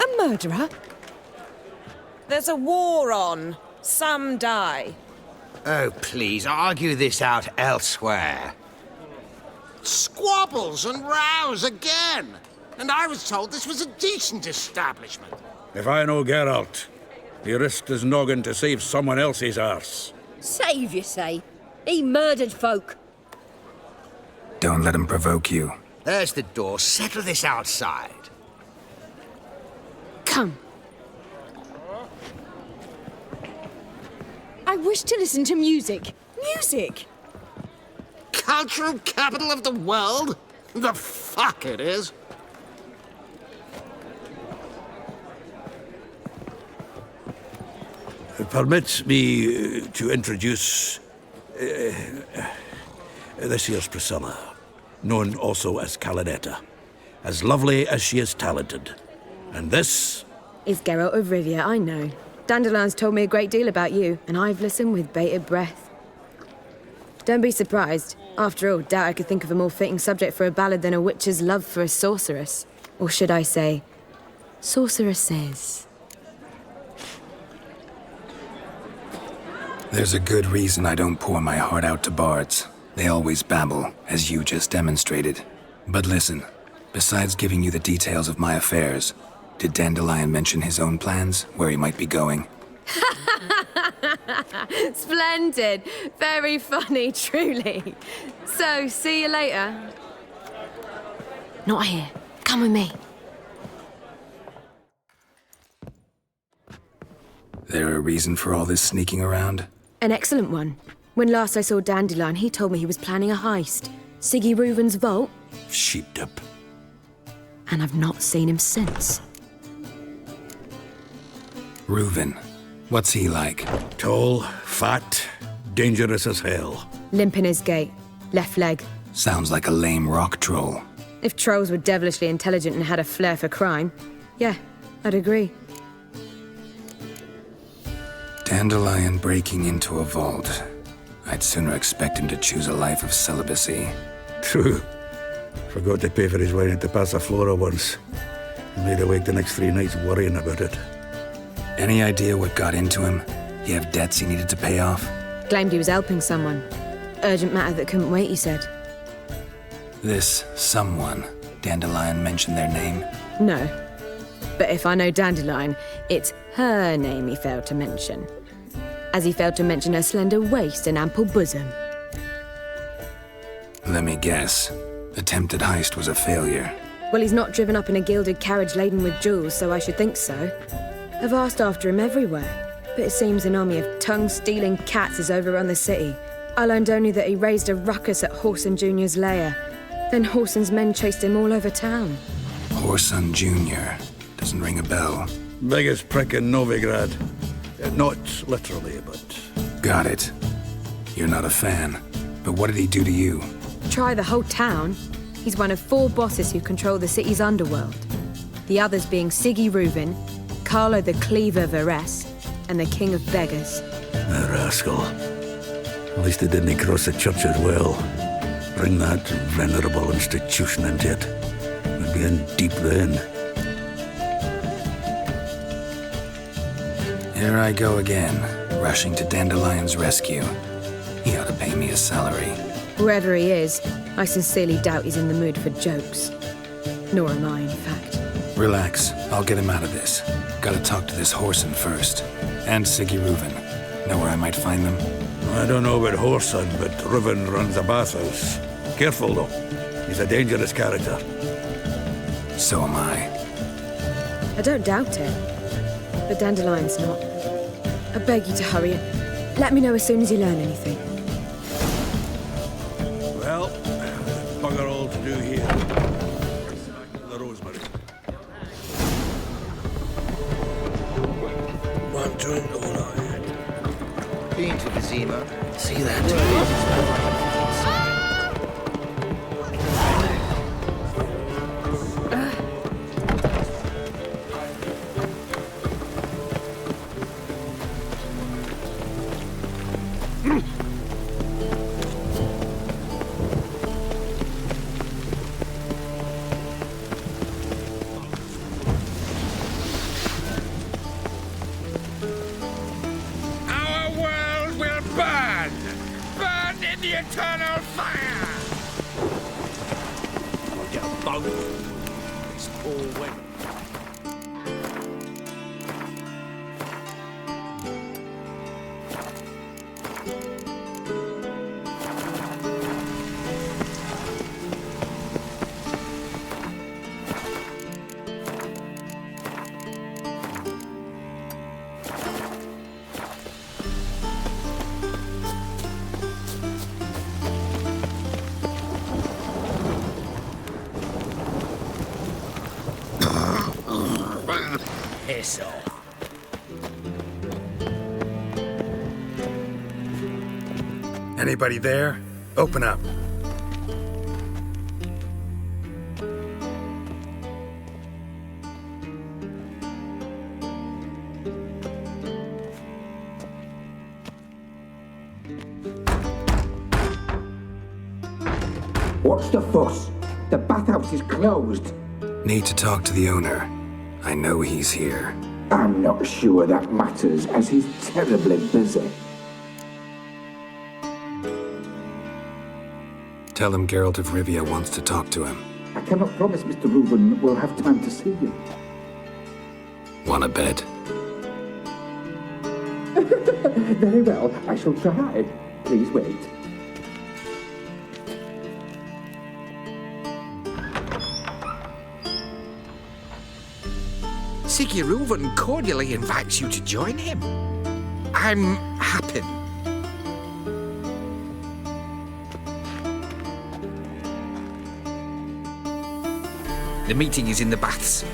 A murderer? There's a war on. Some die. Oh, please, argue this out elsewhere. Squabbles and rows again! And I was told this was a decent establishment. If I know Geralt, he risked his noggin to save someone else's arse. Save, you say? He murdered folk. Don't let him provoke you. There's the door. Settle this outside. Come. I wish to listen to music. Music! Cultural capital of the world? The fuck it is. Permit me to introduce this here's Priscilla, known also as Calinetta, as lovely as she is talented. And this is Geralt of Rivia, I know. Dandelion's told me a great deal about you, and I've listened with bated breath. Don't be surprised. After all, doubt I could think of a more fitting subject for a ballad than a witcher's love for a sorceress. Or should I say, sorceresses. There's a good reason I don't pour my heart out to bards. They always babble, as you just demonstrated. But listen, Besides giving you the details of my affairs, did Dandelion mention his own plans, where he might be going? Splendid. Very funny, truly. So, see you later. Not here. Come with me. There a reason for all this sneaking around? An excellent one. When last I saw Dandelion, he told me he was planning a heist. Siggy Reuven's vault. Sheeped up. And I've not seen him since. Reuven. What's he like? Tall, fat, dangerous as hell. Limp in his gait. Left leg. Sounds like a lame rock troll. If trolls were devilishly intelligent and had a flair for crime, yeah, I'd agree. Dandelion breaking into a vault. I'd sooner expect him to choose a life of celibacy. True. Forgot to pay for his wine at the Passaflora once. And laid awake the next 3 nights worrying about it. Any idea what got into him? He have debts he needed to pay off? Claimed he was helping someone. Urgent matter that couldn't wait, he said. This someone, Dandelion mentioned their name? No. But if I know Dandelion, it's her name he failed to mention. As he failed to mention her slender waist and ample bosom. Let me guess. Attempted heist was a failure. Well, he's not driven up in a gilded carriage laden with jewels, so I should think so. I've asked after him everywhere, but it seems an army of tongue-stealing cats has overrun the city. I learned only that he raised a ruckus at Whoreson Jr.'s lair. Then Whoreson's men chased him all over town. Whoreson Jr. Doesn't ring a bell. Biggest prick in Novigrad. Not literally, but... Got it. You're not a fan. But what did he do to you? Try the whole town. He's one of 4 bosses who control the city's underworld. The others being Siggy Reuven, Carlo the Cleaver Varese, and the King of Beggars. A rascal. At least he didn't cross the church as well. Bring that venerable institution into it. We'd be in deep then. Here I go again, rushing to Dandelion's rescue. He ought to pay me a salary. Whoever he is, I sincerely doubt he's in the mood for jokes. Nor am I, in fact. Relax, I'll get him out of this. Gotta talk to this Whoreson first. And Siggy Reuven. Know where I might find them? I don't know about Whoreson, but Reuven runs a bathhouse. Careful, though. He's a dangerous character. So am I. I don't doubt it. But Dandelion's not. I beg you to hurry it. Let me know as soon as you learn anything. Well, bugger all to do here. The Rosemary. One drink all I had. Been to Vizima. See that? Eternal fire! I'll get a boat. This poor wet. Piss off. Anybody there? Open up. What's the fuss? The bathhouse is closed. Need to talk to the owner. I know he's here. I'm not sure that matters, as he's terribly busy. Tell him Geralt of Rivia wants to talk to him. I cannot promise Mr. Reuben will have time to see you. Want a bed? Very well, I shall try. Please wait. Siggy Reuben cordially invites you to join him. I'm happy. The meeting is in the baths.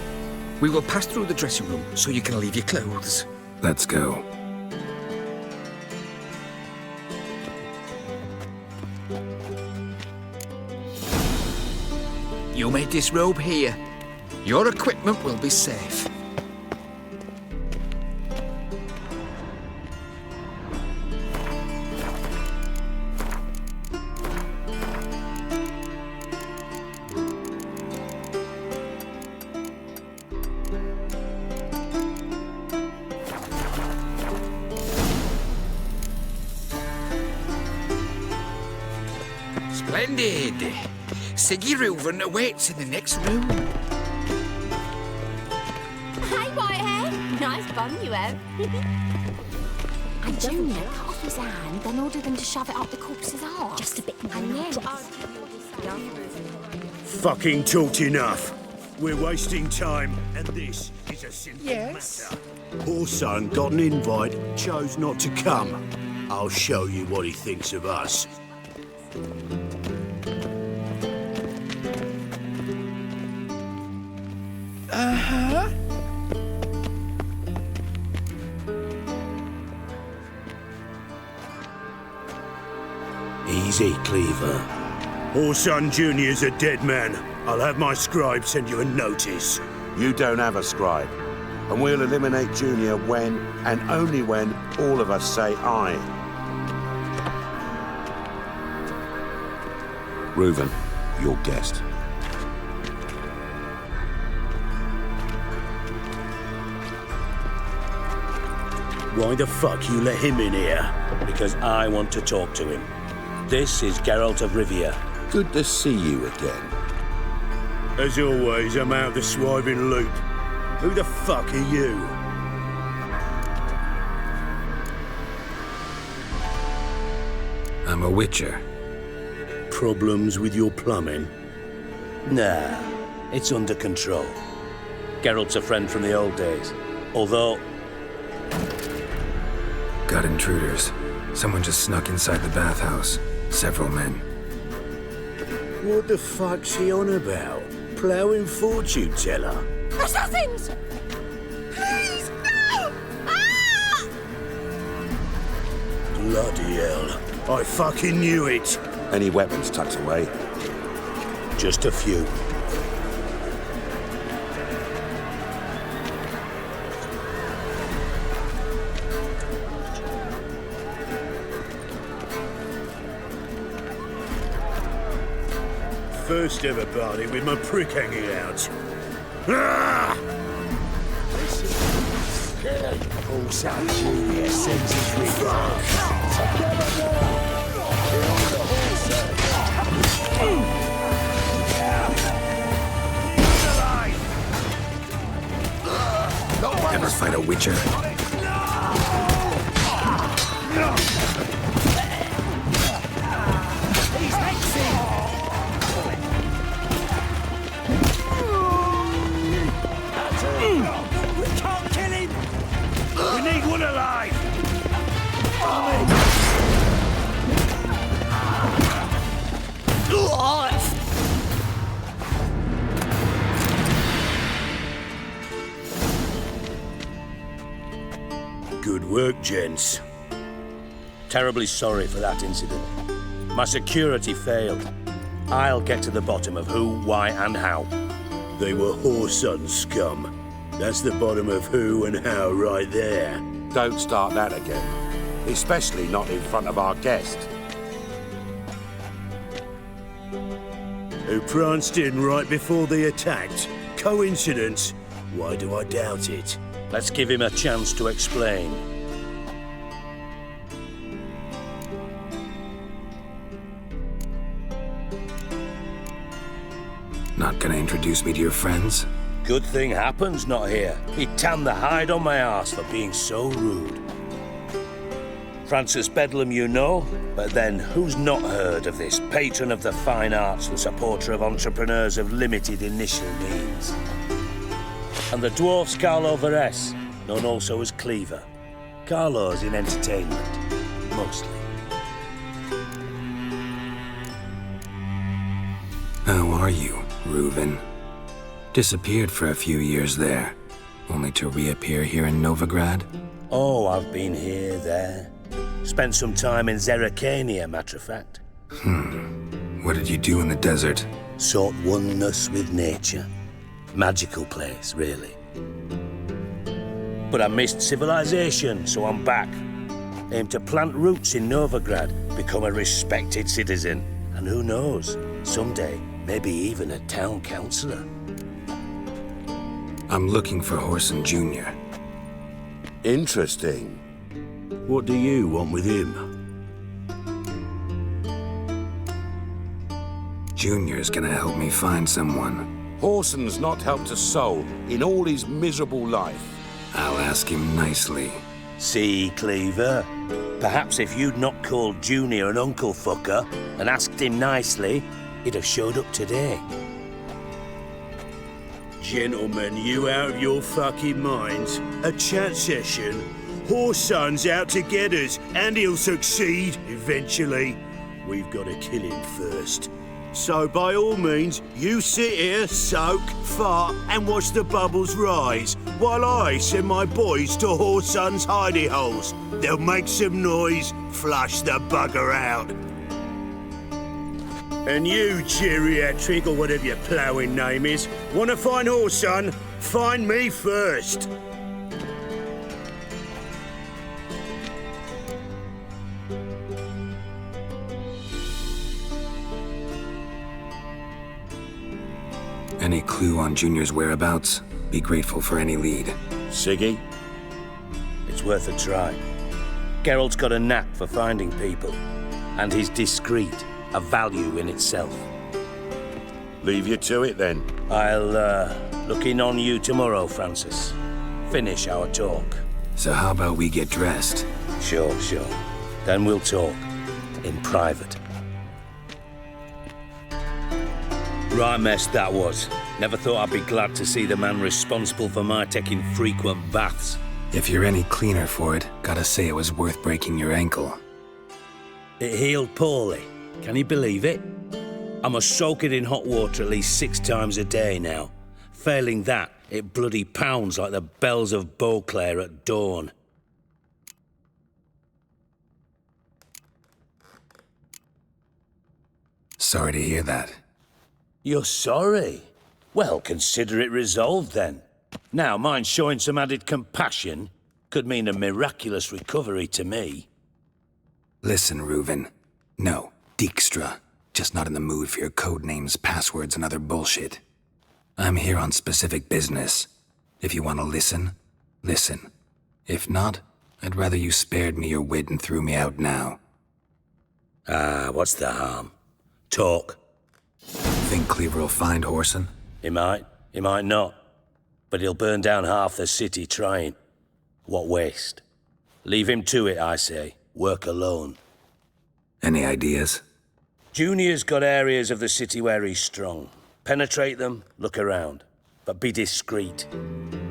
We will pass through the dressing room so you can leave your clothes. Let's go. You may disrobe here. Your equipment will be safe. Splendid! Siggy Reuben awaits in the next room. Hey, Whitehead! Nice bun you have. And Junior cut off his hand, then ordered them to shove it up the corpse's arse. Just a bit more. And then... Fucking talked enough. We're wasting time, and this is a simple matter. Poor son got an invite, chose not to come. I'll show you what he thinks of us. Uh-huh. Easy, Cleaver. Orson Jr.'s a dead man. I'll have my scribe send you a notice. You don't have a scribe. And we'll eliminate Junior when, and only when, all of us say aye. Reuben, your guest. Why the fuck you let him in here? Because I want to talk to him. This is Geralt of Rivia. Good to see you again. As always, I'm out of the swiving loop. Who the fuck are you? I'm a witcher. Problems with your plumbing? Nah, it's under control. Geralt's a friend from the old days. Although... Got intruders. Someone just snuck inside the bathhouse. Several men. What the fuck's he on about? Ploughing fortune teller? Assassins! Please, no! Ah! Bloody hell. I fucking knew it. Any weapons tucked away? Just a few. First ever party with my prick hanging out. Ah! Orson Jr. sends his regards. Ever fight a witcher? We can't kill him! We need one alive! Good work, gents. Terribly sorry for that incident. My security failed. I'll get to the bottom of who, why, and how. They were whoreson scum. That's the bottom of who and how right there. Don't start that again. Especially not in front of our guest. Who pranced in right before they attacked. Coincidence? Why do I doubt it? Let's give him a chance to explain. Not gonna introduce me to your friends? Good thing Happen's not here. He'd tan the hide on my arse for being so rude. Francis Bedlam you know, but then who's not heard of this patron of the fine arts and supporter of entrepreneurs of limited initial means? And the dwarf's Carlo Varese, known also as Cleaver. Carlo's in entertainment, mostly. How are you, Reuven? Disappeared for a few years there, only to reappear here in Novigrad? Oh, I've been here, there. Spent some time in Zerrikania, matter of fact. What did you do in the desert? Sought oneness with nature. Magical place, really. But I missed civilization, so I'm back. Aim to plant roots in Novigrad, become a respected citizen. And who knows, someday, maybe even a town councillor. I'm looking for Whoreson Jr. Interesting. What do you want with him? Junior's gonna help me find someone. Whoreson's not helped a soul in all his miserable life. I'll ask him nicely. See, Cleaver? Perhaps if you'd not called Junior an uncle fucker and asked him nicely, he'd have showed up today. Gentlemen, you out of your fucking minds? A chat session? Whoreson's out to get us, and he'll succeed eventually. We've got to kill him first. So by all means, you sit here, soak, fart, and watch the bubbles rise, while I send my boys to Whoreson's hidey holes. They'll make some noise, flush the bugger out. And you, geriatric, or whatever your ploughing name is, want to find Whoreson? Find me first. Any clue on Junior's whereabouts? Be grateful for any lead. Siggy? It's worth a try. Geralt's got a knack for finding people, and he's discreet, a value in itself. Leave you to it, then. I'll, look in on you tomorrow, Francis. Finish our talk. So how about we get dressed? Sure. Then we'll talk. In private. Right mess that was. Never thought I'd be glad to see the man responsible for my taking frequent baths. If you're any cleaner for it, gotta say it was worth breaking your ankle. It healed poorly. Can you believe it? I must soak it in hot water at least 6 times a day now. Failing that, it bloody pounds like the bells of Beauclair at dawn. Sorry to hear that. You're sorry? Well, consider it resolved then. Now, mine showing some added compassion could mean a miraculous recovery to me. Listen, Reuven. No, Dijkstra. Just not in the mood for your code names, passwords, and other bullshit. I'm here on specific business. If you want to listen, listen. If not, I'd rather you spared me your wit and threw me out now. What's the harm? Talk. Think Cleaver will find Whoreson? He might not. But he'll burn down half the city trying. What waste? Leave him to it, I say. Work alone. Any ideas? Junior's got areas of the city where he's strong. Penetrate them, look around. But be discreet.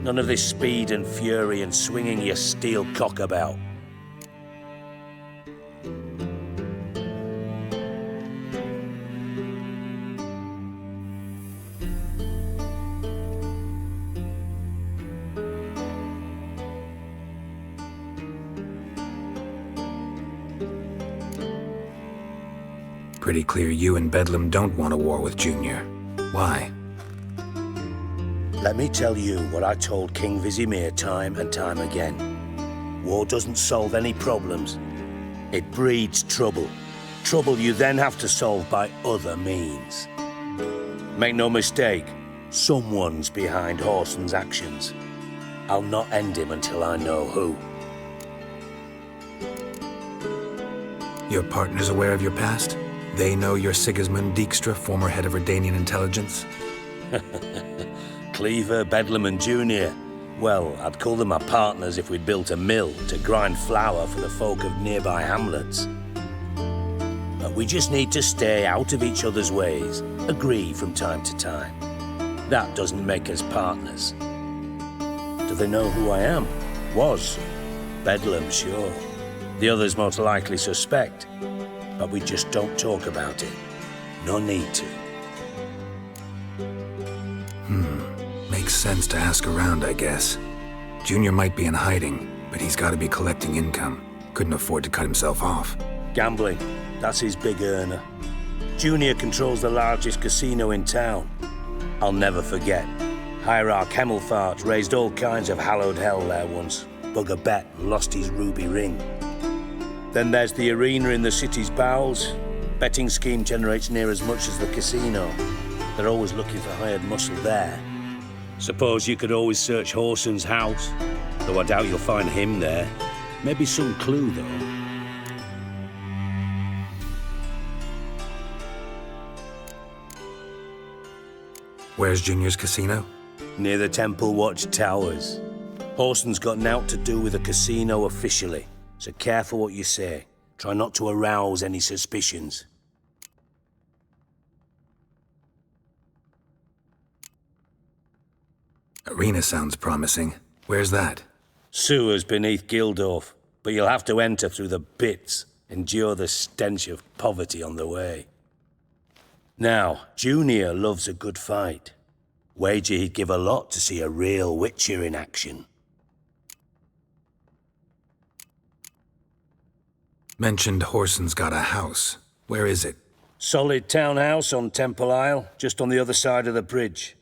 None of this speed and fury and swinging your steel cock about. Pretty clear you and Bedlam don't want a war with Junior. Why? Let me tell you what I told King Vizimir time and time again. War doesn't solve any problems. It breeds trouble. Trouble you then have to solve by other means. Make no mistake, someone's behind Whoreson's actions. I'll not end him until I know who. Your partner's aware of your past? They know you're Sigismund Dijkstra, former head of Redanian intelligence? Cleaver, Bedlam and Junior. Well, I'd call them my partners if we'd built a mill to grind flour for the folk of nearby hamlets. But we just need to stay out of each other's ways, agree from time to time. That doesn't make us partners. Do they know who I am? Was. Bedlam, sure. The others most likely suspect. But we just don't talk about it. No need to. Makes sense to ask around, I guess. Junior might be in hiding, but he's got to be collecting income. Couldn't afford to cut himself off. Gambling. That's his big earner. Junior controls the largest casino in town. I'll never forget. Hierarch Hemmelfart raised all kinds of hallowed hell there once. Bugger bet lost his ruby ring. Then there's the arena in the city's bowels. Betting scheme generates near as much as the casino. They're always looking for hired muscle there. Suppose you could always search Horson's house, though I doubt you'll find him there. Maybe some clue, though. Where's Junior's casino? Near the Temple Watch Towers. Horson's got naught to do with the casino officially, so careful what you say. Try not to arouse any suspicions. Arena sounds promising. Where's that? Sewers beneath Gildorf, but you'll have to enter through the bits, endure the stench of poverty on the way. Now, Junior loves a good fight. Wager he'd give a lot to see a real Witcher in action. Mentioned Horson's got a house. Where is it? Solid townhouse on Temple Isle, just on the other side of the bridge.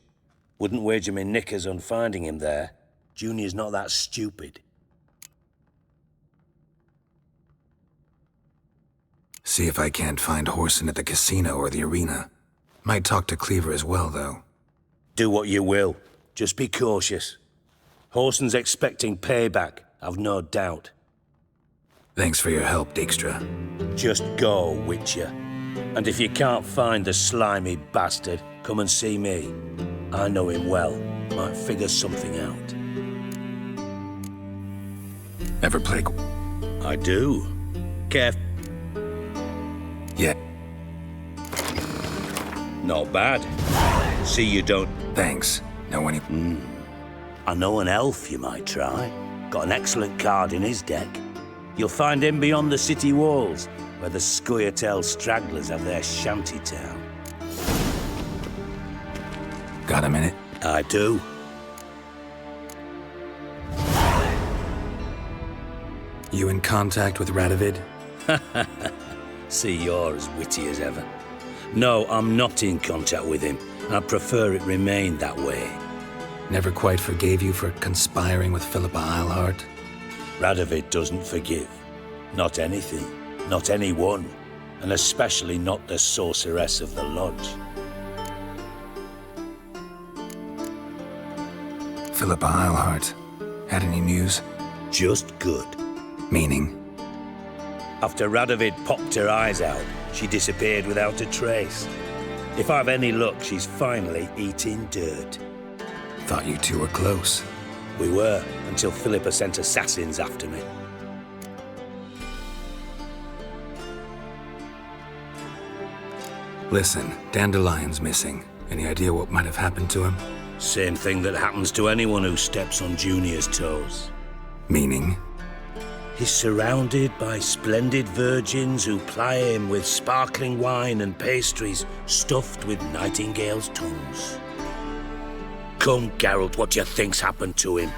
Wouldn't wager me knickers on finding him there. Junior's not that stupid. See if I can't find Horson at the casino or the arena. Might talk to Cleaver as well, though. Do what you will. Just be cautious. Horson's expecting payback, I've no doubt. Thanks for your help, Dijkstra. Just go, Witcher. And if you can't find the slimy bastard, come and see me. I know him well. Might figure something out. Ever play? I do. Careful. Yeah. Not bad. See you don't... Thanks. Know any... I know an elf you might try. Got an excellent card in his deck. You'll find him beyond the city walls, where the Scoia'tael stragglers have their shanty town. Got a minute? I do. You in contact with Radovid? See, you're as witty as ever. No, I'm not in contact with him. I'd prefer it remained that way. Never quite forgave you for conspiring with Philippa Eilhart? Radovid doesn't forgive. Not anything. Not anyone. And especially not the sorceress of the lodge. Philippa Eilhart. Had any news? Just good. Meaning? After Radovid popped her eyes out, she disappeared without a trace. If I've any luck, she's finally eating dirt. Thought you two were close. We were, until Philippa sent assassins after me. Listen, Dandelion's missing. Any idea what might have happened to him? Same thing that happens to anyone who steps on Junior's toes. Meaning? He's surrounded by splendid virgins who ply him with sparkling wine and pastries stuffed with nightingales' tongues. Come, Geralt, what do you think's happened to him?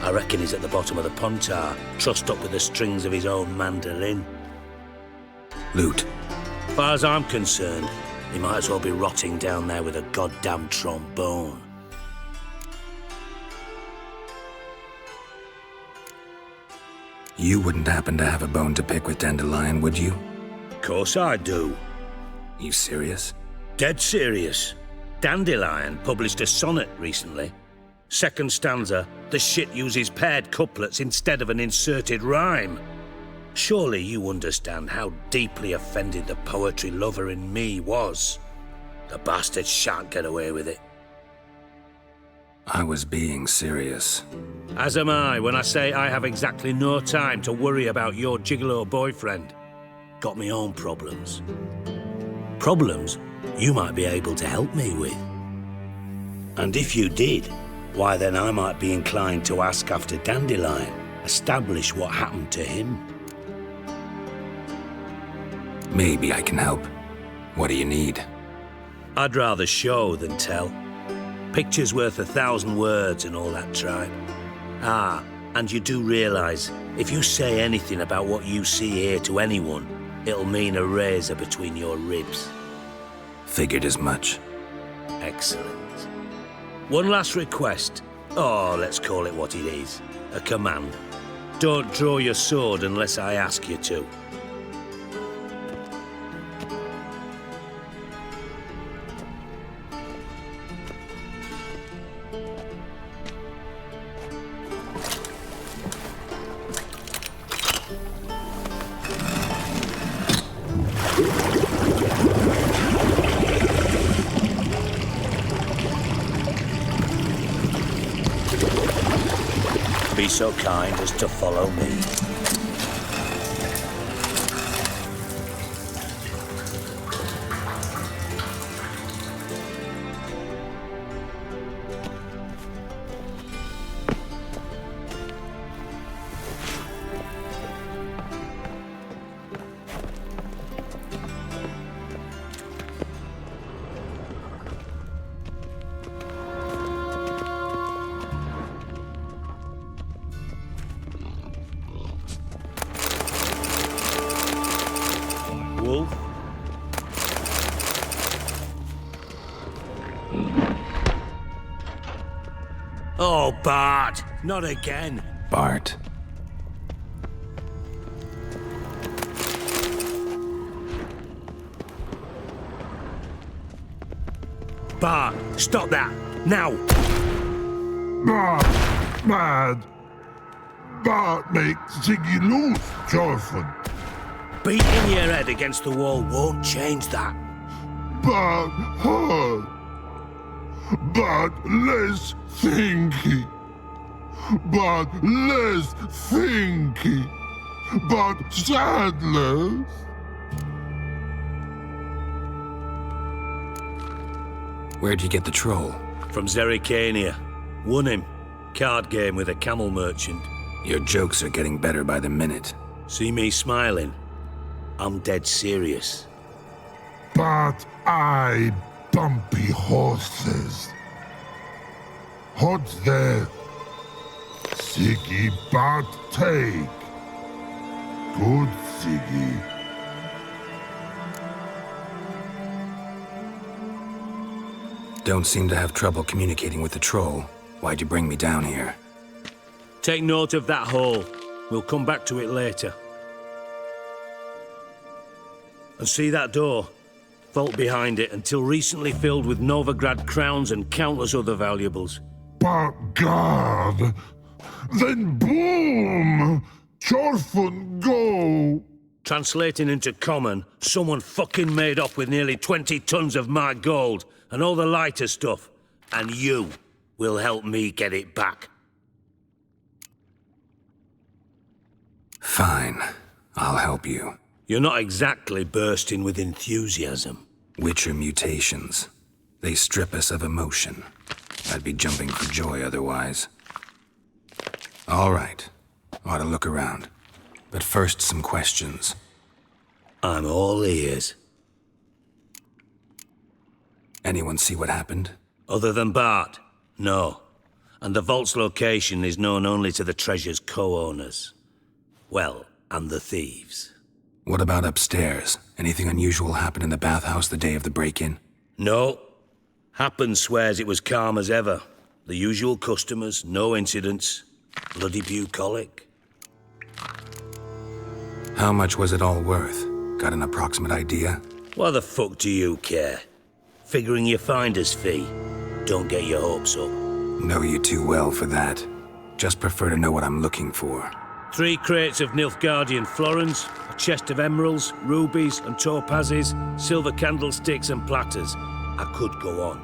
I reckon he's at the bottom of the Pontar, trussed up with the strings of his own mandolin. Loot. As far as I'm concerned, he might as well be rotting down there with a goddamn trombone. You wouldn't happen to have a bone to pick with Dandelion, would you? Of course I do. You serious? Dead serious. Dandelion published a sonnet recently. Second stanza, the shit uses paired couplets instead of an inserted rhyme. Surely you understand how deeply offended the poetry lover in me was. The bastard shan't get away with it. I was being serious. As am I when I say I have exactly no time to worry about your gigolo boyfriend. Got me own problems. Problems you might be able to help me with. And if you did, why then I might be inclined to ask after Dandelion, establish what happened to him. Maybe I can help. What do you need? I'd rather show than tell. Picture's worth 1,000 words and all that tripe. Ah, and you do realise, if you say anything about what you see here to anyone, it'll mean a razor between your ribs. Figured as much. Excellent. One last request. Oh, let's call it what it is. A command. Don't draw your sword unless I ask you to. Be so kind as to follow me. Wolf? Oh, Bart! Not again! Bart. Bart, stop that! Now! Bart, mad. Bart make Ziggy lose, Jonathan. Beating your head against the wall won't change that. Bart hurt. Bart less thinky. Bart less thinky. Bart sadless. Where'd you get the troll? From Zerrikania. Won him. Card game with a camel merchant. Your jokes are getting better by the minute. See me smiling? I'm dead serious. But I bumpy horses. Hot there. Siggy Bart take. Good Siggy. Don't seem to have trouble communicating with the troll. Why'd you bring me down here? Take note of that hole. We'll come back to it later. And see that door? Vault behind it, until recently filled with Novigrad crowns and countless other valuables. But God! Then boom! Chorfun go! Translating into common, someone fucking made off with nearly 20 tons of my gold and all the lighter stuff. And you will help me get it back. Fine. I'll help you. You're not exactly bursting with enthusiasm. Witcher mutations. They strip us of emotion. I'd be jumping for joy otherwise. All right. Ought to look around. But first, some questions. I'm all ears. Anyone see what happened? Other than Bart? No. And the vault's location is known only to the treasure's co-owners. Well, and the thieves. What about upstairs? Anything unusual happen in the bathhouse the day of the break-in? No. Happen swears it was calm as ever. The usual customers, no incidents. Bloody bucolic. How much was it all worth? Got an approximate idea? Why the fuck do you care? Figuring your finder's fee. Don't get your hopes up. Know you too well for that. Just prefer to know what I'm looking for. 3 crates of Nilfgaardian florins, a chest of emeralds, rubies and topazes, silver candlesticks and platters. I could go on.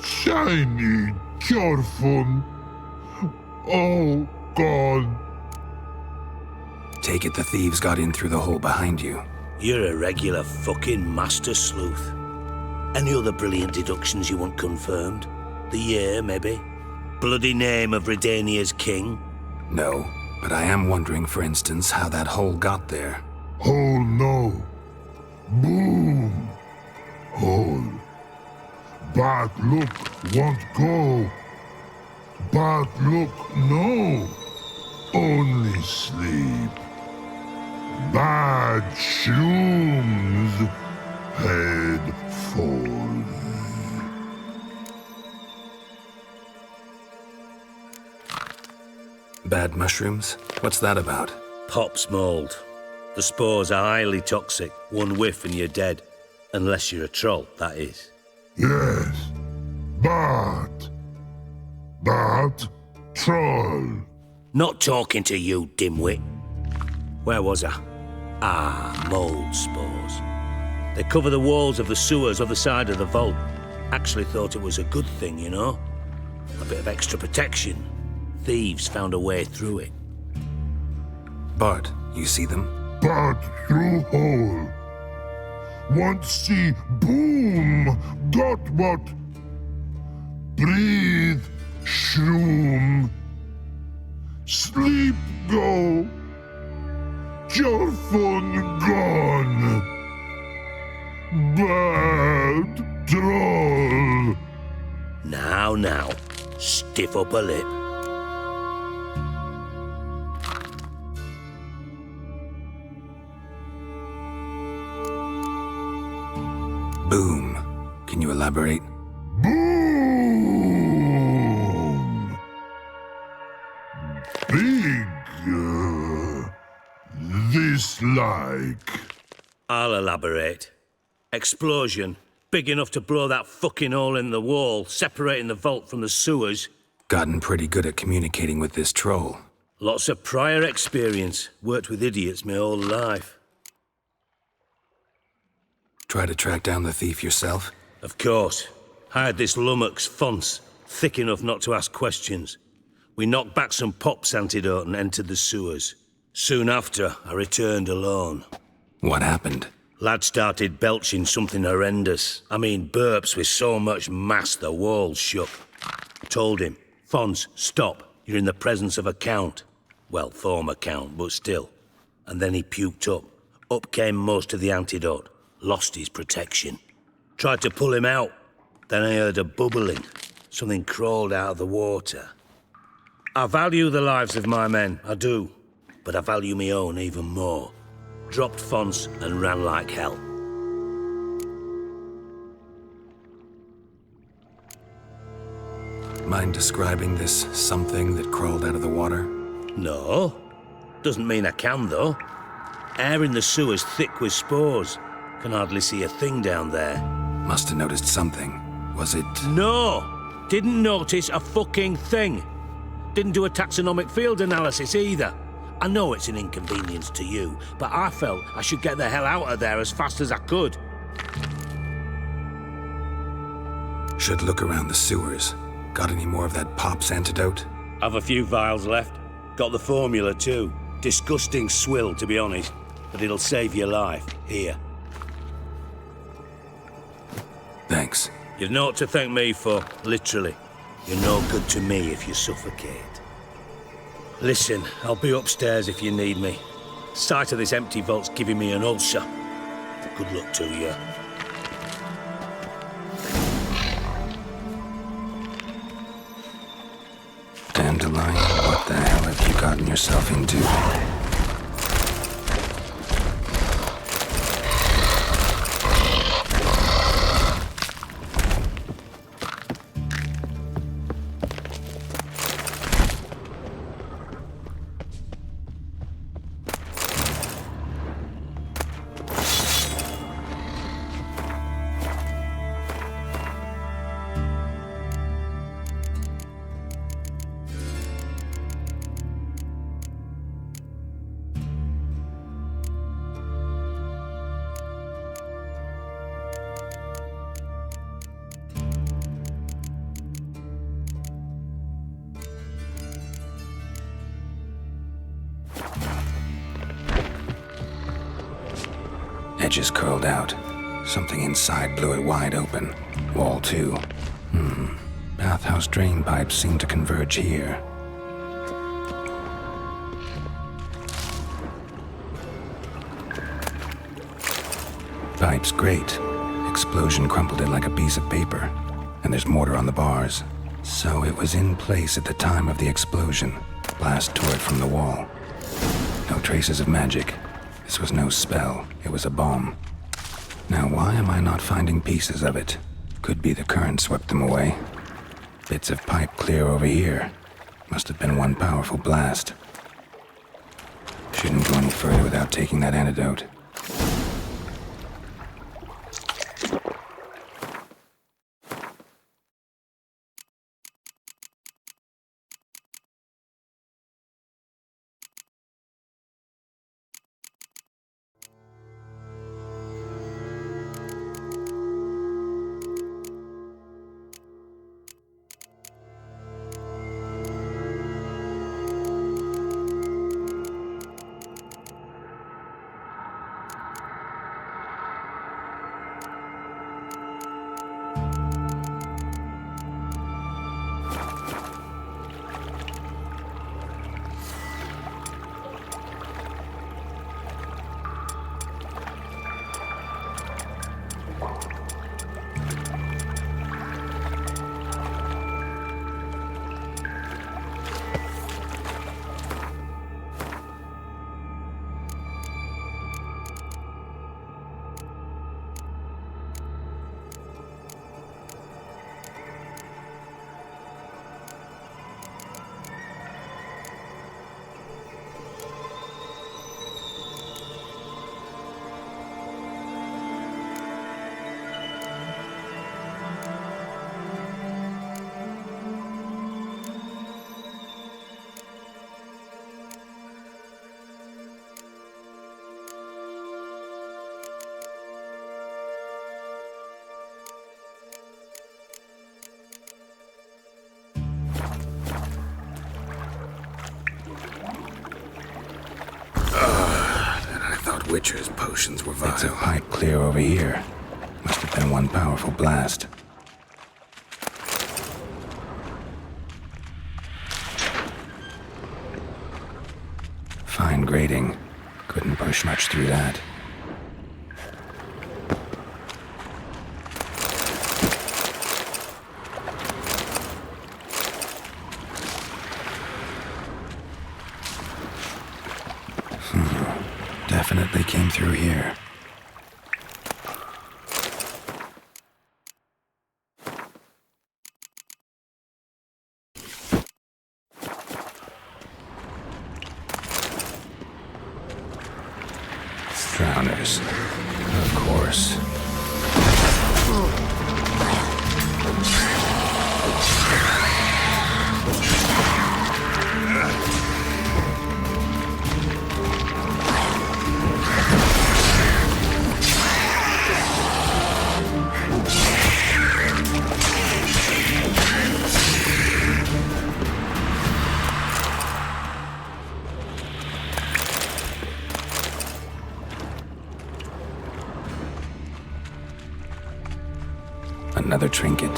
Shiny Chorfun. Oh, God. Take it the thieves got in through the hole behind you. You're a regular fucking master sleuth. Any other brilliant deductions you want confirmed? The year, maybe? Bloody name of Redania's king? No, but I am wondering, for instance, how that hole got there. Hole no. Boom. Hole. Bad look won't go. Bad look no. Only sleep. Bad shrooms. Head falls. Bad mushrooms? What's that about? Pops mold. The spores are highly toxic. One whiff and you're dead. Unless you're a troll, that is. Yes. Bad. Bad troll. Not talking to you, dimwit. Where was I? Ah, mold spores. They cover the walls of the sewers other side of the vault. Actually thought it was a good thing, you know? A bit of extra protection. Thieves found a way through it. Bart, you see them? Bad through hole. Want see boom. Got what? Breathe. Shroom. Sleep go. Your phone gone. Bad troll. Now, stiff up a lip. Boom. Can you elaborate? Boom. Big. This like. I'll elaborate. Explosion. Big enough to blow that fucking hole in the wall, separating the vault from the sewers. Gotten pretty good at communicating with this troll. Lots of prior experience. Worked with idiots my whole life. Try to track down the thief yourself? Of course. Hired this lummox, Fons, thick enough not to ask questions. We knocked back some Pop's antidote and entered the sewers. Soon after, I returned alone. What happened? Lad started belching something horrendous. I mean, burps with so much mass the walls shook. Told him, Fons, stop. You're in the presence of a count. Well, former count, but still. And then he puked up. Up came most of the antidote. Lost his protection. Tried to pull him out. Then I heard a bubbling. Something crawled out of the water. I value the lives of my men, I do. But I value my own even more. Dropped Fons and ran like hell. Mind describing this something that crawled out of the water? No. Doesn't mean I can, though. Air in the sewer's thick with spores. Can hardly see a thing down there. Must have noticed something. Was it... No! Didn't notice a fucking thing. Didn't do a taxonomic field analysis either. I know it's an inconvenience to you, but I felt I should get the hell out of there as fast as I could. Should look around the sewers. Got any more of that Pop's antidote? I've a few vials left. Got the formula too. Disgusting swill, to be honest. But it'll save your life. Here. Thanks. You've naught to thank me for, literally. You're no good to me if you suffocate. Listen, I'll be upstairs if you need me. Sight of this empty vault's giving me an ulcer. Good luck to you. Dandelion, what the hell have you gotten yourself into? edges curled out. Something inside blew it wide open. Wall 2. Bathhouse drain pipes seem to converge here. Pipe's great. Explosion crumpled it like a piece of paper. And there's mortar on the bars. So it was in place at the time of the explosion. Blast tore it from the wall. No traces of magic. This was no spell. It was a bomb. Now why am I not finding pieces of it? Could be the current swept them away. Bits of pipe clear over here. Must have been one powerful blast. Shouldn't go any further without taking that antidote. Witcher's potions were vile. It's a pipe clear over here. Must have been one powerful blast. Fine grating. Couldn't push much through that. Definitely came through here. Drowners. Of course. Another trinket.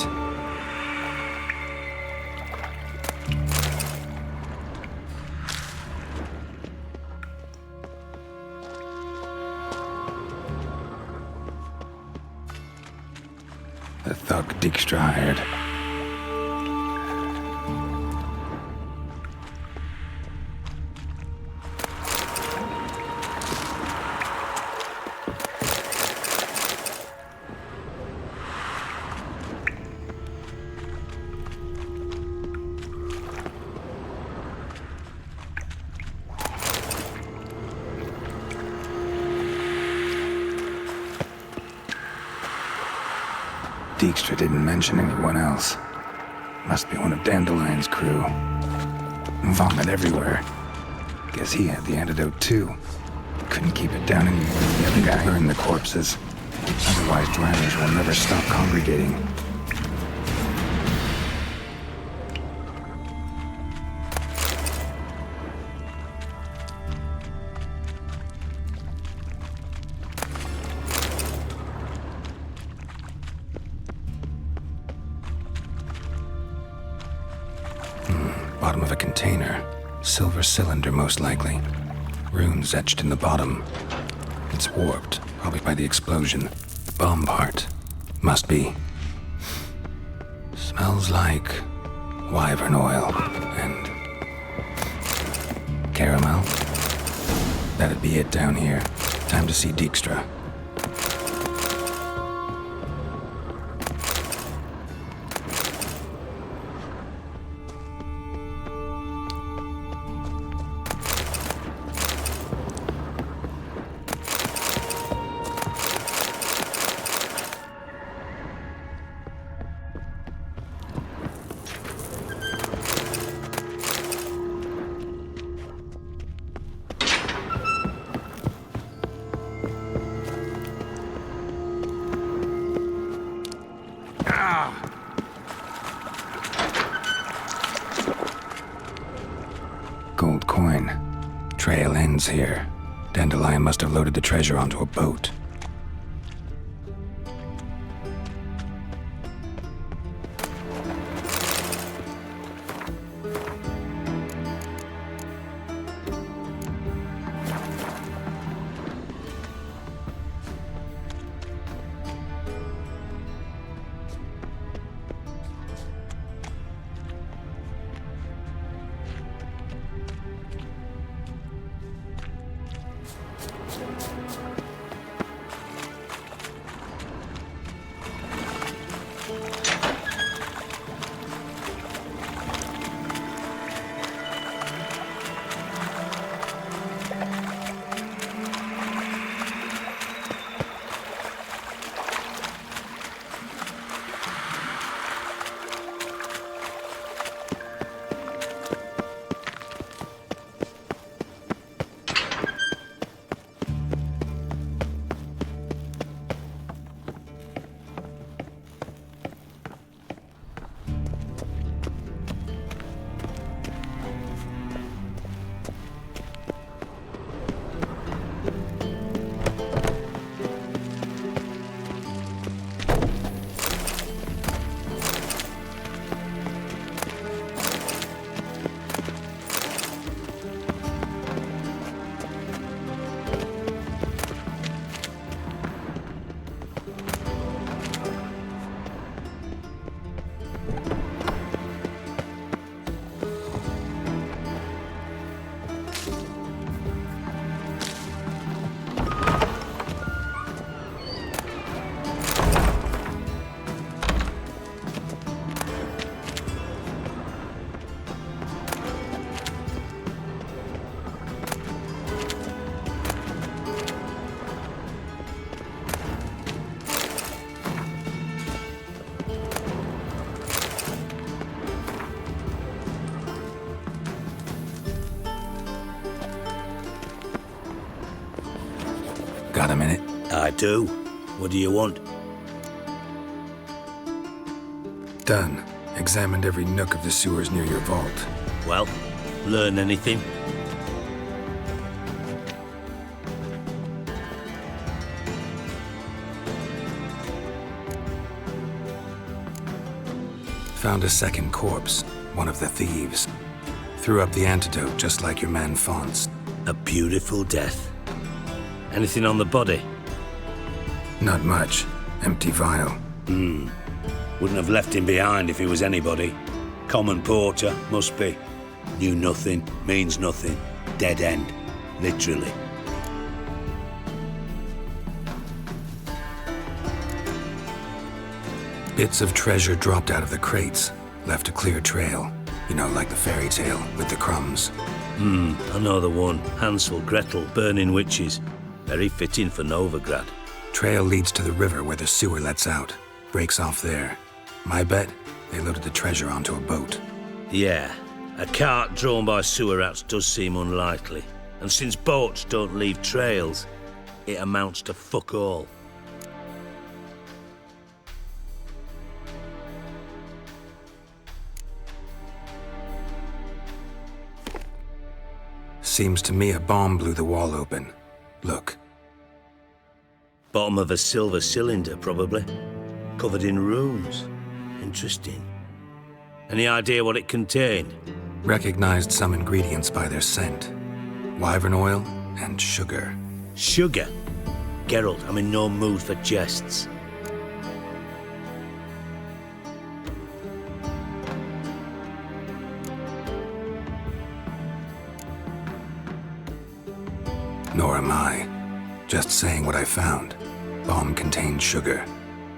The thug Dijkstrahired. Dijkstra didn't mention anyone else. Must be one of Dandelion's crew. Vomit everywhere. Guess he had the antidote too. Couldn't keep it down anymore. The other guy burned the corpses. Otherwise, drowners will never stop congregating. container. Silver cylinder, most likely. Runes etched in the bottom. It's warped, probably by the explosion. Bomb part. Must be. Smells like wyvern oil and caramel. That'd be it down here. Time to see Dijkstra. Gold coin. Trail ends here. Dandelion must have loaded the treasure onto a boat. Got a minute? I do. What do you want? Done. Examined every nook of the sewers near your vault. Well, learn anything? Found a second corpse, one of the thieves. Threw up the antidote just like your man Fonz. A beautiful death. Anything on the body? Not much. Empty vial. Wouldn't have left him behind if he was anybody. Common porter, must be. Knew nothing, means nothing. Dead end. Literally. Bits of treasure dropped out of the crates. Left a clear trail. You know, like the fairy tale with the crumbs. I know the one. Hansel, Gretel, burning witches. Very fitting for Novigrad. Trail leads to the river where the sewer lets out. Breaks off there. My bet, they loaded the treasure onto a boat. Yeah, a cart drawn by sewer rats does seem unlikely. And since boats don't leave trails, it amounts to fuck all. Seems to me a bomb blew the wall open. Look. Bottom of a silver cylinder, probably. Covered in runes. Interesting. Any idea what it contained? Recognized some ingredients by their scent. Wyvern oil and sugar. Sugar? Geralt, I'm in no mood for jests. Nor am I. Just saying what I found. Bomb contained sugar.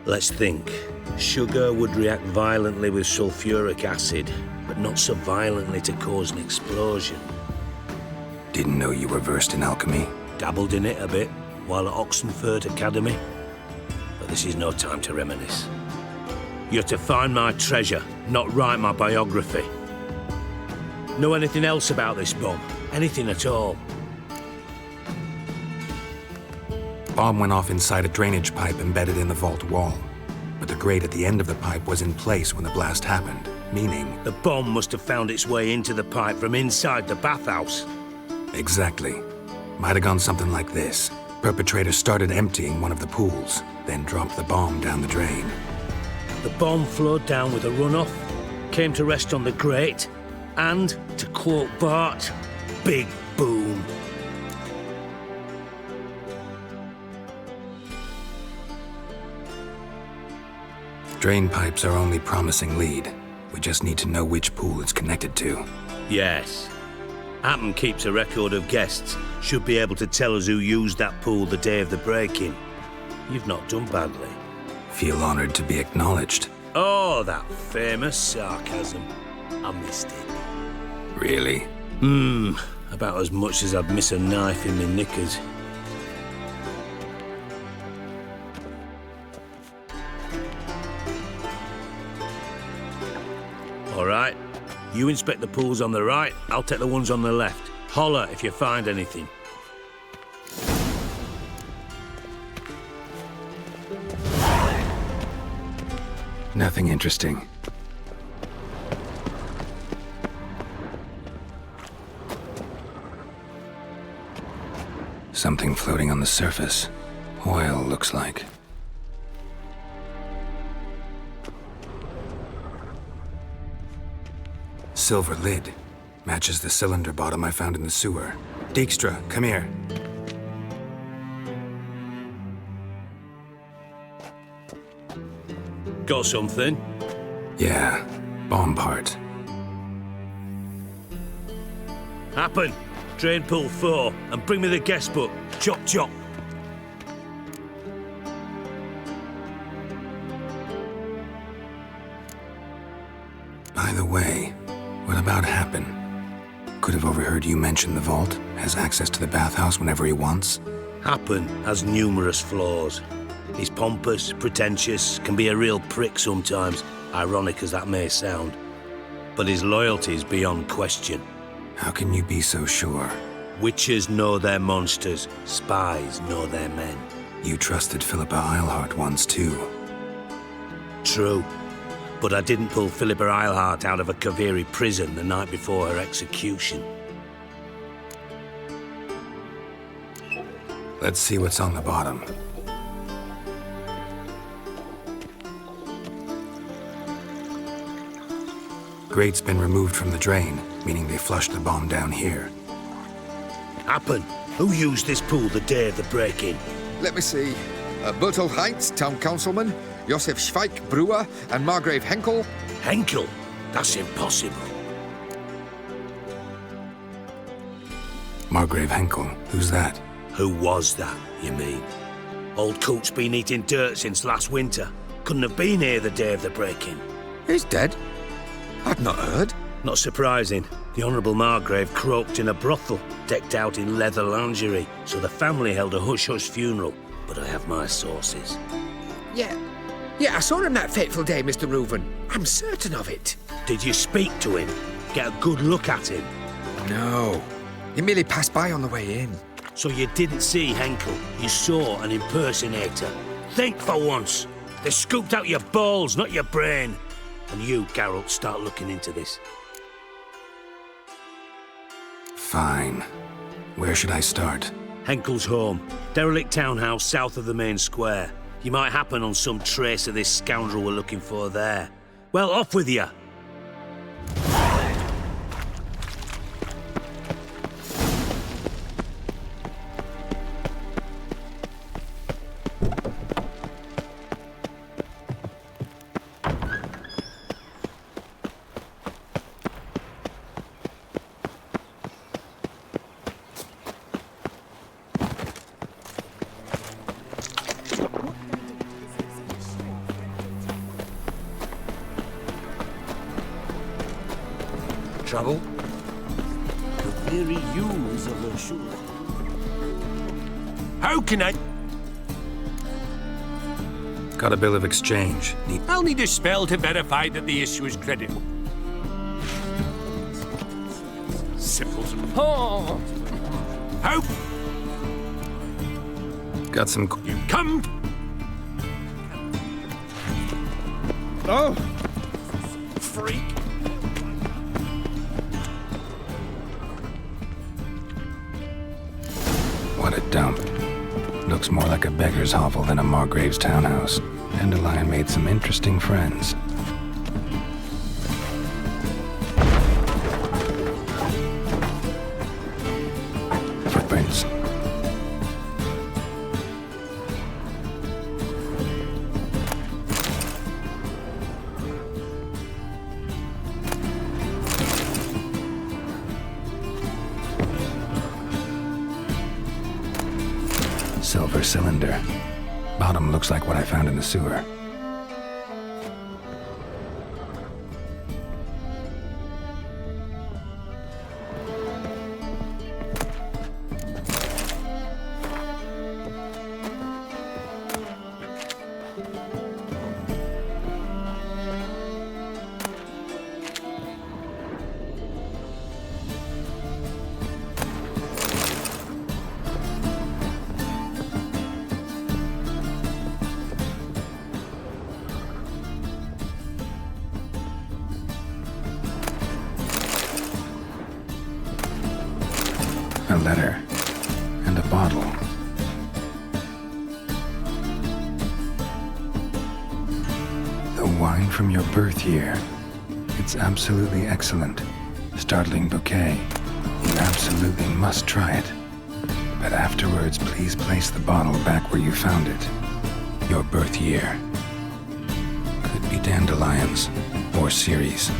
Let's think. Sugar would react violently with sulfuric acid, but not so violently to cause an explosion. Didn't know you were versed in alchemy. Dabbled in it a bit while at Oxenford Academy. But this is no time to reminisce. You're to find my treasure, not write my biography. Know anything else about this bomb? Anything at all? Bomb went off inside a drainage pipe embedded in the vault wall. But the grate at the end of the pipe was in place when the blast happened, meaning... The bomb must have found its way into the pipe from inside the bathhouse. Exactly. Might have gone something like this. Perpetrator started emptying one of the pools, then dropped the bomb down the drain. The bomb flowed down with a runoff, came to rest on the grate, and, to quote Bart, big boom. Drain pipes are only promising lead. We just need to know which pool it's connected to. Yes. Appen keeps a record of guests. Should be able to tell us who used that pool the day of the break-in. You've not done badly. Feel honored to be acknowledged. Oh, that famous sarcasm. I missed it. Really? About as much as I'd miss a knife in my knickers. All right. You inspect the pools on the right, I'll take the ones on the left. Holler if you find anything. Nothing interesting. Something floating on the surface. Oil, looks like. Silver lid. Matches the cylinder bottom I found in the sewer. Dijkstra, come here. Got something? Yeah, bomb part. Appen, drain pool 4, and bring me the guest book. Chop chop. By the way, what about Happen? Could have overheard you mention the vault. Has access to the bathhouse whenever he wants. Happen has numerous flaws. He's pompous, pretentious, can be a real prick sometimes, ironic as that may sound. But his loyalty is beyond question. How can you be so sure? Witchers know their monsters, spies know their men. You trusted Philippa Eilhart once too. True. But I didn't pull Philippa Eilhart out of a Kaviri prison the night before her execution. Let's see what's on the bottom. Grate's been removed from the drain, meaning they flushed the bomb down here. Happen. Who used this pool the day of the break-in? Let me see. Bertel Heitz, town councilman, Josef Schweik, brewer, and Margrave Henkel. Henkel? That's impossible. Margrave Henkel? Who's that? Who was that, you mean? Old Coot's been eating dirt since last winter. Couldn't have been here the day of the break-in. He's dead? I'd not heard. Not surprising. The Honourable Margrave croaked in a brothel, decked out in leather lingerie, so the family held a hush-hush funeral. But I have my sources. Yeah, I saw him that fateful day, Mr. Reuven. I'm certain of it. Did you speak to him? Get a good look at him? No. He merely passed by on the way in. So you didn't see Henkel? You saw an impersonator? Think for once. They scooped out your balls, not your brain. And you, Geralt, start looking into this. Fine. Where should I start? Henkel's home. Derelict townhouse south of the main square. You might happen on some trace of this scoundrel we're looking for there. Well, off with you! Trouble? The very use of the shore. How can I... Got a bill of exchange. I'll need a spell to verify that the issue is credible. Simples. Oh. How? Got some... You come... Oh! Freak! What a dump. Looks more like a beggar's hovel than a Margrave's townhouse. Dandelion made some interesting friends. Footprints. Silver cylinder. Bottom looks like what I found in the sewer. A letter. And a bottle. The wine from your birth year. It's absolutely excellent. Startling bouquet. You absolutely must try it. But afterwards, please place the bottle back where you found it. Your birth year. Could be dandelions or Ciri's.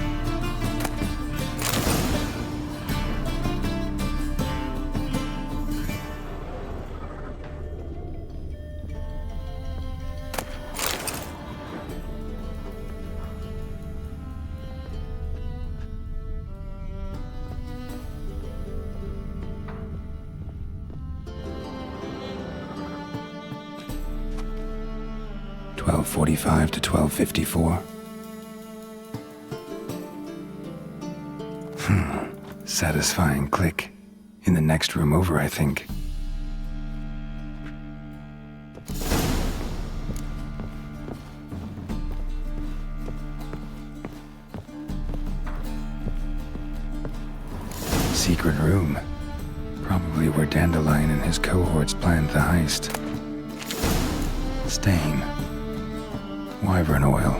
.45 to 12:54. Satisfying click. In the next room over, I think. Secret room. Probably where Dandelion and his cohorts planned the heist. Stain. Wyvern oil.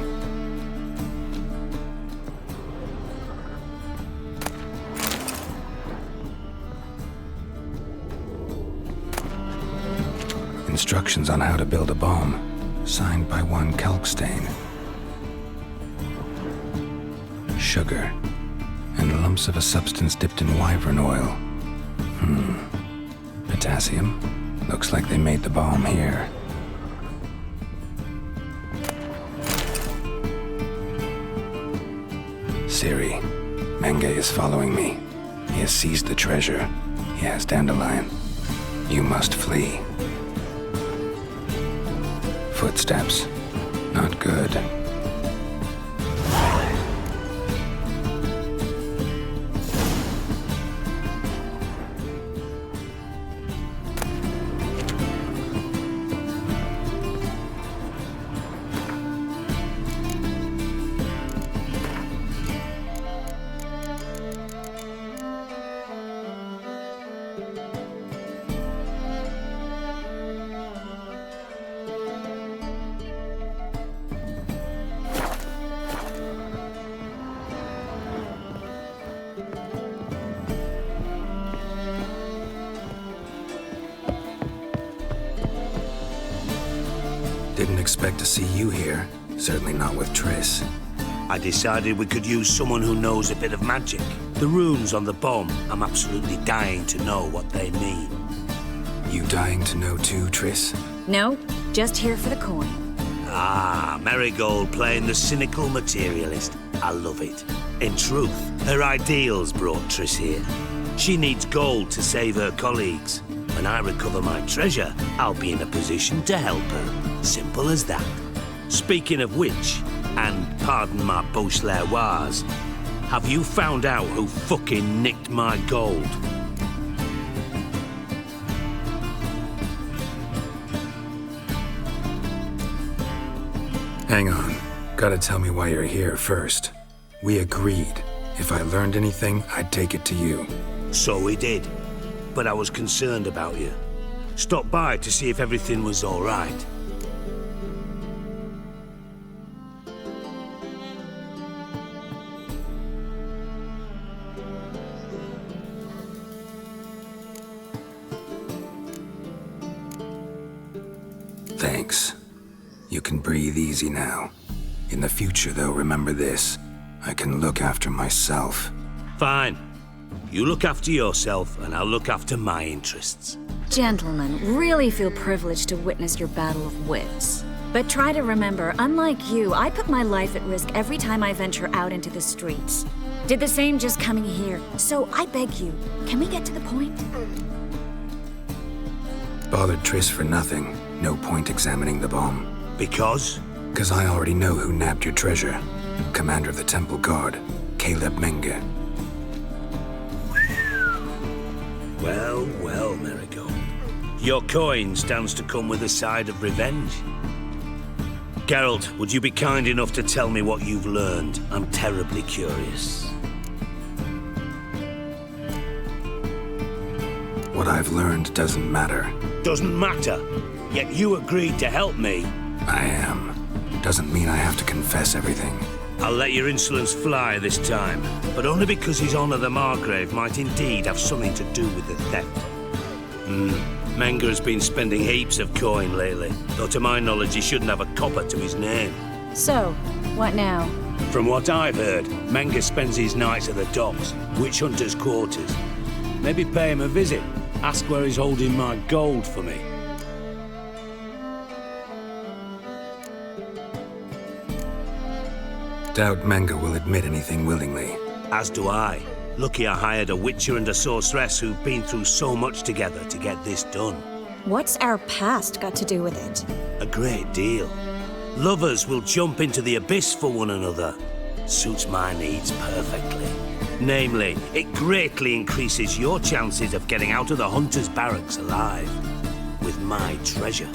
Instructions on how to build a bomb, signed by one Kalkstain. Sugar, and lumps of a substance dipped in wyvern oil. Potassium? Looks like they made the bomb here. Ciri, Menge is following me. He has seized the treasure. He has Dandelion. You must flee. Footsteps. Not good. Didn't expect to see you here. Certainly not with Triss. I decided we could use someone who knows a bit of magic. The runes on the bomb, I'm absolutely dying to know what they mean. You dying to know too, Triss? No, just here for the coin. Ah, Marigold playing the cynical materialist. I love it. In truth, her ideals brought Triss here. She needs gold to save her colleagues. When I recover my treasure, I'll be in a position to help her. Simple as that. Speaking of which, and pardon my Beauclervoise, have you found out who fucking nicked my gold? Hang on. Gotta tell me why you're here first. We agreed. If I learned anything, I'd take it to you. So we did. But I was concerned about you. Stopped by to see if everything was all right. Thanks. You can breathe easy now. In the future, though, remember this. I can look after myself. Fine. You look after yourself, and I'll look after my interests. Gentlemen, really feel privileged to witness your battle of wits. But try to remember, unlike you, I put my life at risk every time I venture out into the streets. Did the same just coming here. So I beg you, can we get to the point? Bothered Triss for nothing. No point examining the bomb. Because? Because I already know who nabbed your treasure. Commander of the Temple Guard, Caleb Menge. Well, well, Marigold. Your coin stands to come with a side of revenge. Geralt, would you be kind enough to tell me what you've learned? I'm terribly curious. What I've learned doesn't matter. Doesn't matter? Yet you agreed to help me. I am. Doesn't mean I have to confess everything. I'll let your insolence fly this time, but only because His Honor the Margrave might indeed have something to do with the theft. Menge has been spending heaps of coin lately, though to my knowledge he shouldn't have a copper to his name. So, what now? From what I've heard, Menge spends his nights at the docks, witch hunters' quarters. Maybe pay him a visit, ask where he's holding my gold for me. Doubt Menge will admit anything willingly. As do I. Lucky I hired a witcher and a sorceress who've been through so much together to get this done. What's our past got to do with it? A great deal. Lovers will jump into the abyss for one another. Suits my needs perfectly. Namely, it greatly increases your chances of getting out of the hunter's barracks alive. With my treasure.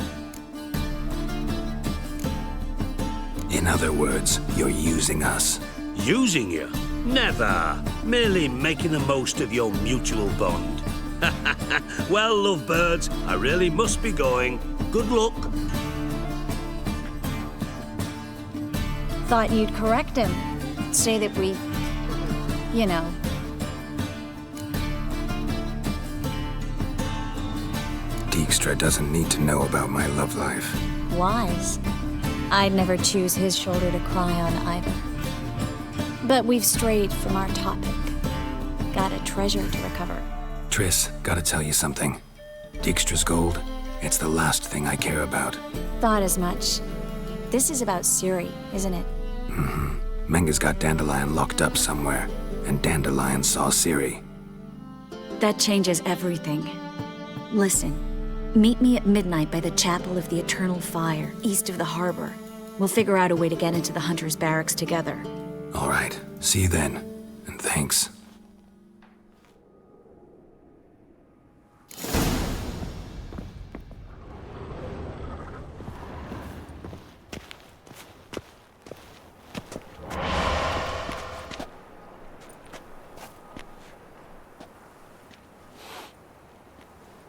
In other words, you're using us. Using you? Never. Merely making the most of your mutual bond. Well, lovebirds, I really must be going. Good luck. Thought you'd correct him. Say that we... you know... Dijkstra doesn't need to know about my love life. Wise. I'd never choose his shoulder to cry on either. But we've strayed from our topic. Got a treasure to recover. Triss, gotta tell you something. Dijkstra's gold, it's the last thing I care about. Thought as much. This is about Ciri, isn't it? Menge's got Dandelion locked up somewhere, and Dandelion saw Ciri. That changes everything. Listen, meet me at midnight by the Chapel of the Eternal Fire, east of the harbor. We'll figure out a way to get into the Hunter's barracks together. All right, see you then, and thanks.